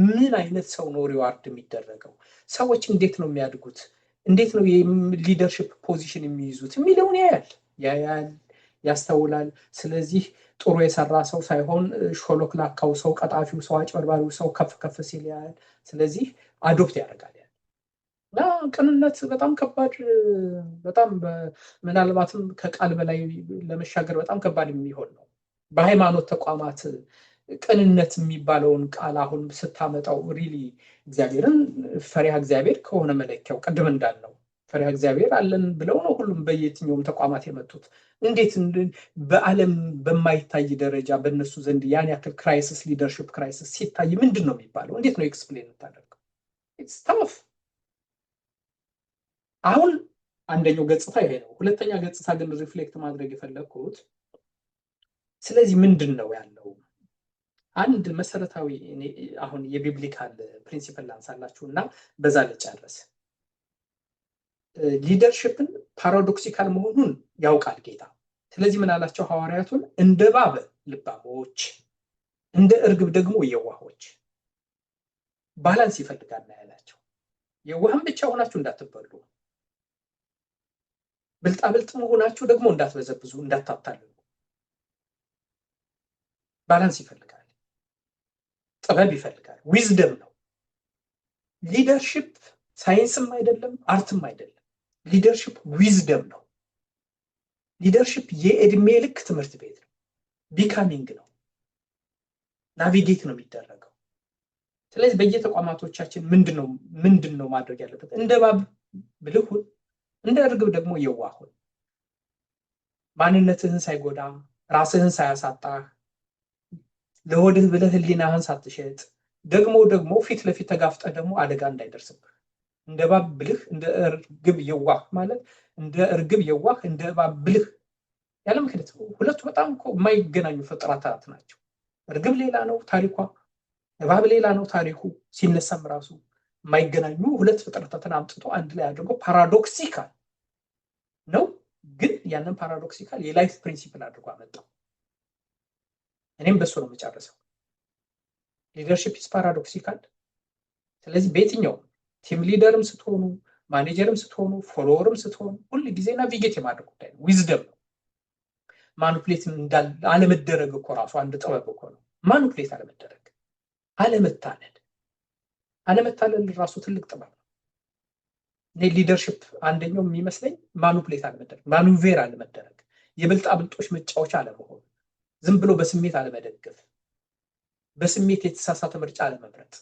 ምን አይነት ሰው ነው ሪዋርድ የሚደረገው? ሰዎች እንዴት ነው የሚያድጉት? እንዴት ነው የሊደርሺፕ ፖዚሽን የሚይዙት የሚለውን ያያል፣ ያስተውላል። ስለዚህ ጥሩ የሰራ ሰው ሳይሆን ሾሎክላካው ሰው፣ ቀጣፊው ሰው፣ አጭበርባሪው ሰው ከፍ ሲል ያያል። ስለዚህ አዶፕት ያደርጋል። እና ቅንነት በጣም ከባድ በጣም ምናልባትም ከቃል በላይ ለመሻገር በጣም ከባድ የሚሆን ነው። በሃይማኖት ተቋማት ቅንነት የሚባለውን ቃል አሁን ስታመጣው ሪሊ እግዚአብሔርን ፈሪሃ እግዚአብሔር ከሆነ መለኪያው ቅድም እንዳልነው ፈሪሃ እግዚአብሔር አለን ብለው ነው ሁሉም በየትኛውም ተቋማት የመጡት። እንዴት በዓለም በማይታይ ደረጃ በእነሱ ዘንድ ያን ያክል ክራይሲስ ሊደርሺፕ ክራይሲስ ሲታይ ምንድን ነው የሚባለው? እንዴት ነው ኤክስፕሌን የምታደርገው? ኢትስ ታፍ። አሁን አንደኛው ገጽታ ይሄ ነው። ሁለተኛ ገጽታ ግን ሪፍሌክት ማድረግ የፈለግኩት ስለዚህ ምንድን ነው ያለው? አንድ መሰረታዊ አሁን የቢብሊካል ፕሪንሲፕል ላንሳላችሁ እና በዛ ልጨርስ። ሊደርሺፕን ፓራዶክሲካል መሆኑን ያውቃል ጌታ። ስለዚህ ምን አላቸው ሐዋርያቱን? እንደ እባብ ልባሞች፣ እንደ እርግብ ደግሞ የዋሆች። ባላንስ ይፈልጋል ያላቸው። የዋህም ብቻ ሆናችሁ እንዳትበሉ፣ ብልጣብልጥ መሆናችሁ ደግሞ እንዳትበዘብዙ፣ እንዳታታልሉ። ባላንስ ይፈልጋል፣ ጥበብ ይፈልጋል፣ ዊዝደም ነው። ሊደርሺፕ ሳይንስም አይደለም አርትም አይደለም። ሊደርሺፕ ዊዝደም ነው። ሊደርሺፕ የእድሜ ልክ ትምህርት ቤት ነው። ቢካሚንግ ነው። ናቪጌት ነው የሚደረገው። ስለዚህ በየተቋማቶቻችን ምንድነው ማድረግ ያለበት? እንደ እባብ ብልህ ሁን፣ እንደ እርግብ ደግሞ የዋህ ሁን። ማንነትህን ሳይጎዳ፣ ራስህን ሳያሳጣህ፣ ለሆድህ ብለህ ህሊናህን ሳትሸጥ፣ ደግሞ ፊት ለፊት ተጋፍጠህ ደግሞ አደጋ እንዳይደርስብህ። እንደ እባብ ብልህ እንደ እርግብ የዋህ ማለት እንደ እርግብ የዋህ እንደ እባብ ብልህ ያለ ምክንያት። ሁለቱ በጣም የማይገናኙ ፍጥረታት ናቸው። እርግብ ሌላ ነው ታሪኳ፣ እባብ ሌላ ነው ታሪኩ። ሲነሳም ራሱ የማይገናኙ ሁለት ፍጥረታትን አምጥቶ አንድ ላይ አድርጎ ፓራዶክሲካል ነው። ግን ያንን ፓራዶክሲካል የላይፍ ፕሪንሲፕል አድርጎ አመጣው። እኔም በሱ ነው የምጨርሰው። ሊደርሺፕ ኢዝ ፓራዶክሲካል። ስለዚህ በየትኛው ቲም ሊደርም ስትሆኑ፣ ማኔጀርም ስትሆኑ፣ ፎሎወርም ስትሆኑ ሁሉ ጊዜ ናቪጌት የማድረግ ጉዳይ ነው። ዊዝደም ነው። ማኒፕሌት አለመደረግ እኮ ራሱ አንድ ጥበብ እኮ ነው። ማኒፕሌት አለመደረግ፣ አለመታለል ራሱ ትልቅ ጥበብ ነው። እኔ ሊደርሺፕ አንደኛው የሚመስለኝ ማኒፕሌት አለመደረግ፣ ማኑቬር አለመደረግ፣ የብልጣብልጦች መጫወቻ አለመሆን፣ ዝም ብሎ በስሜት አለመደገፍ፣ በስሜት የተሳሳተ ምርጫ አለመምረጥ።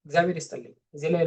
እግዚአብሔር ይስጥልኝ። እዚህ ላይ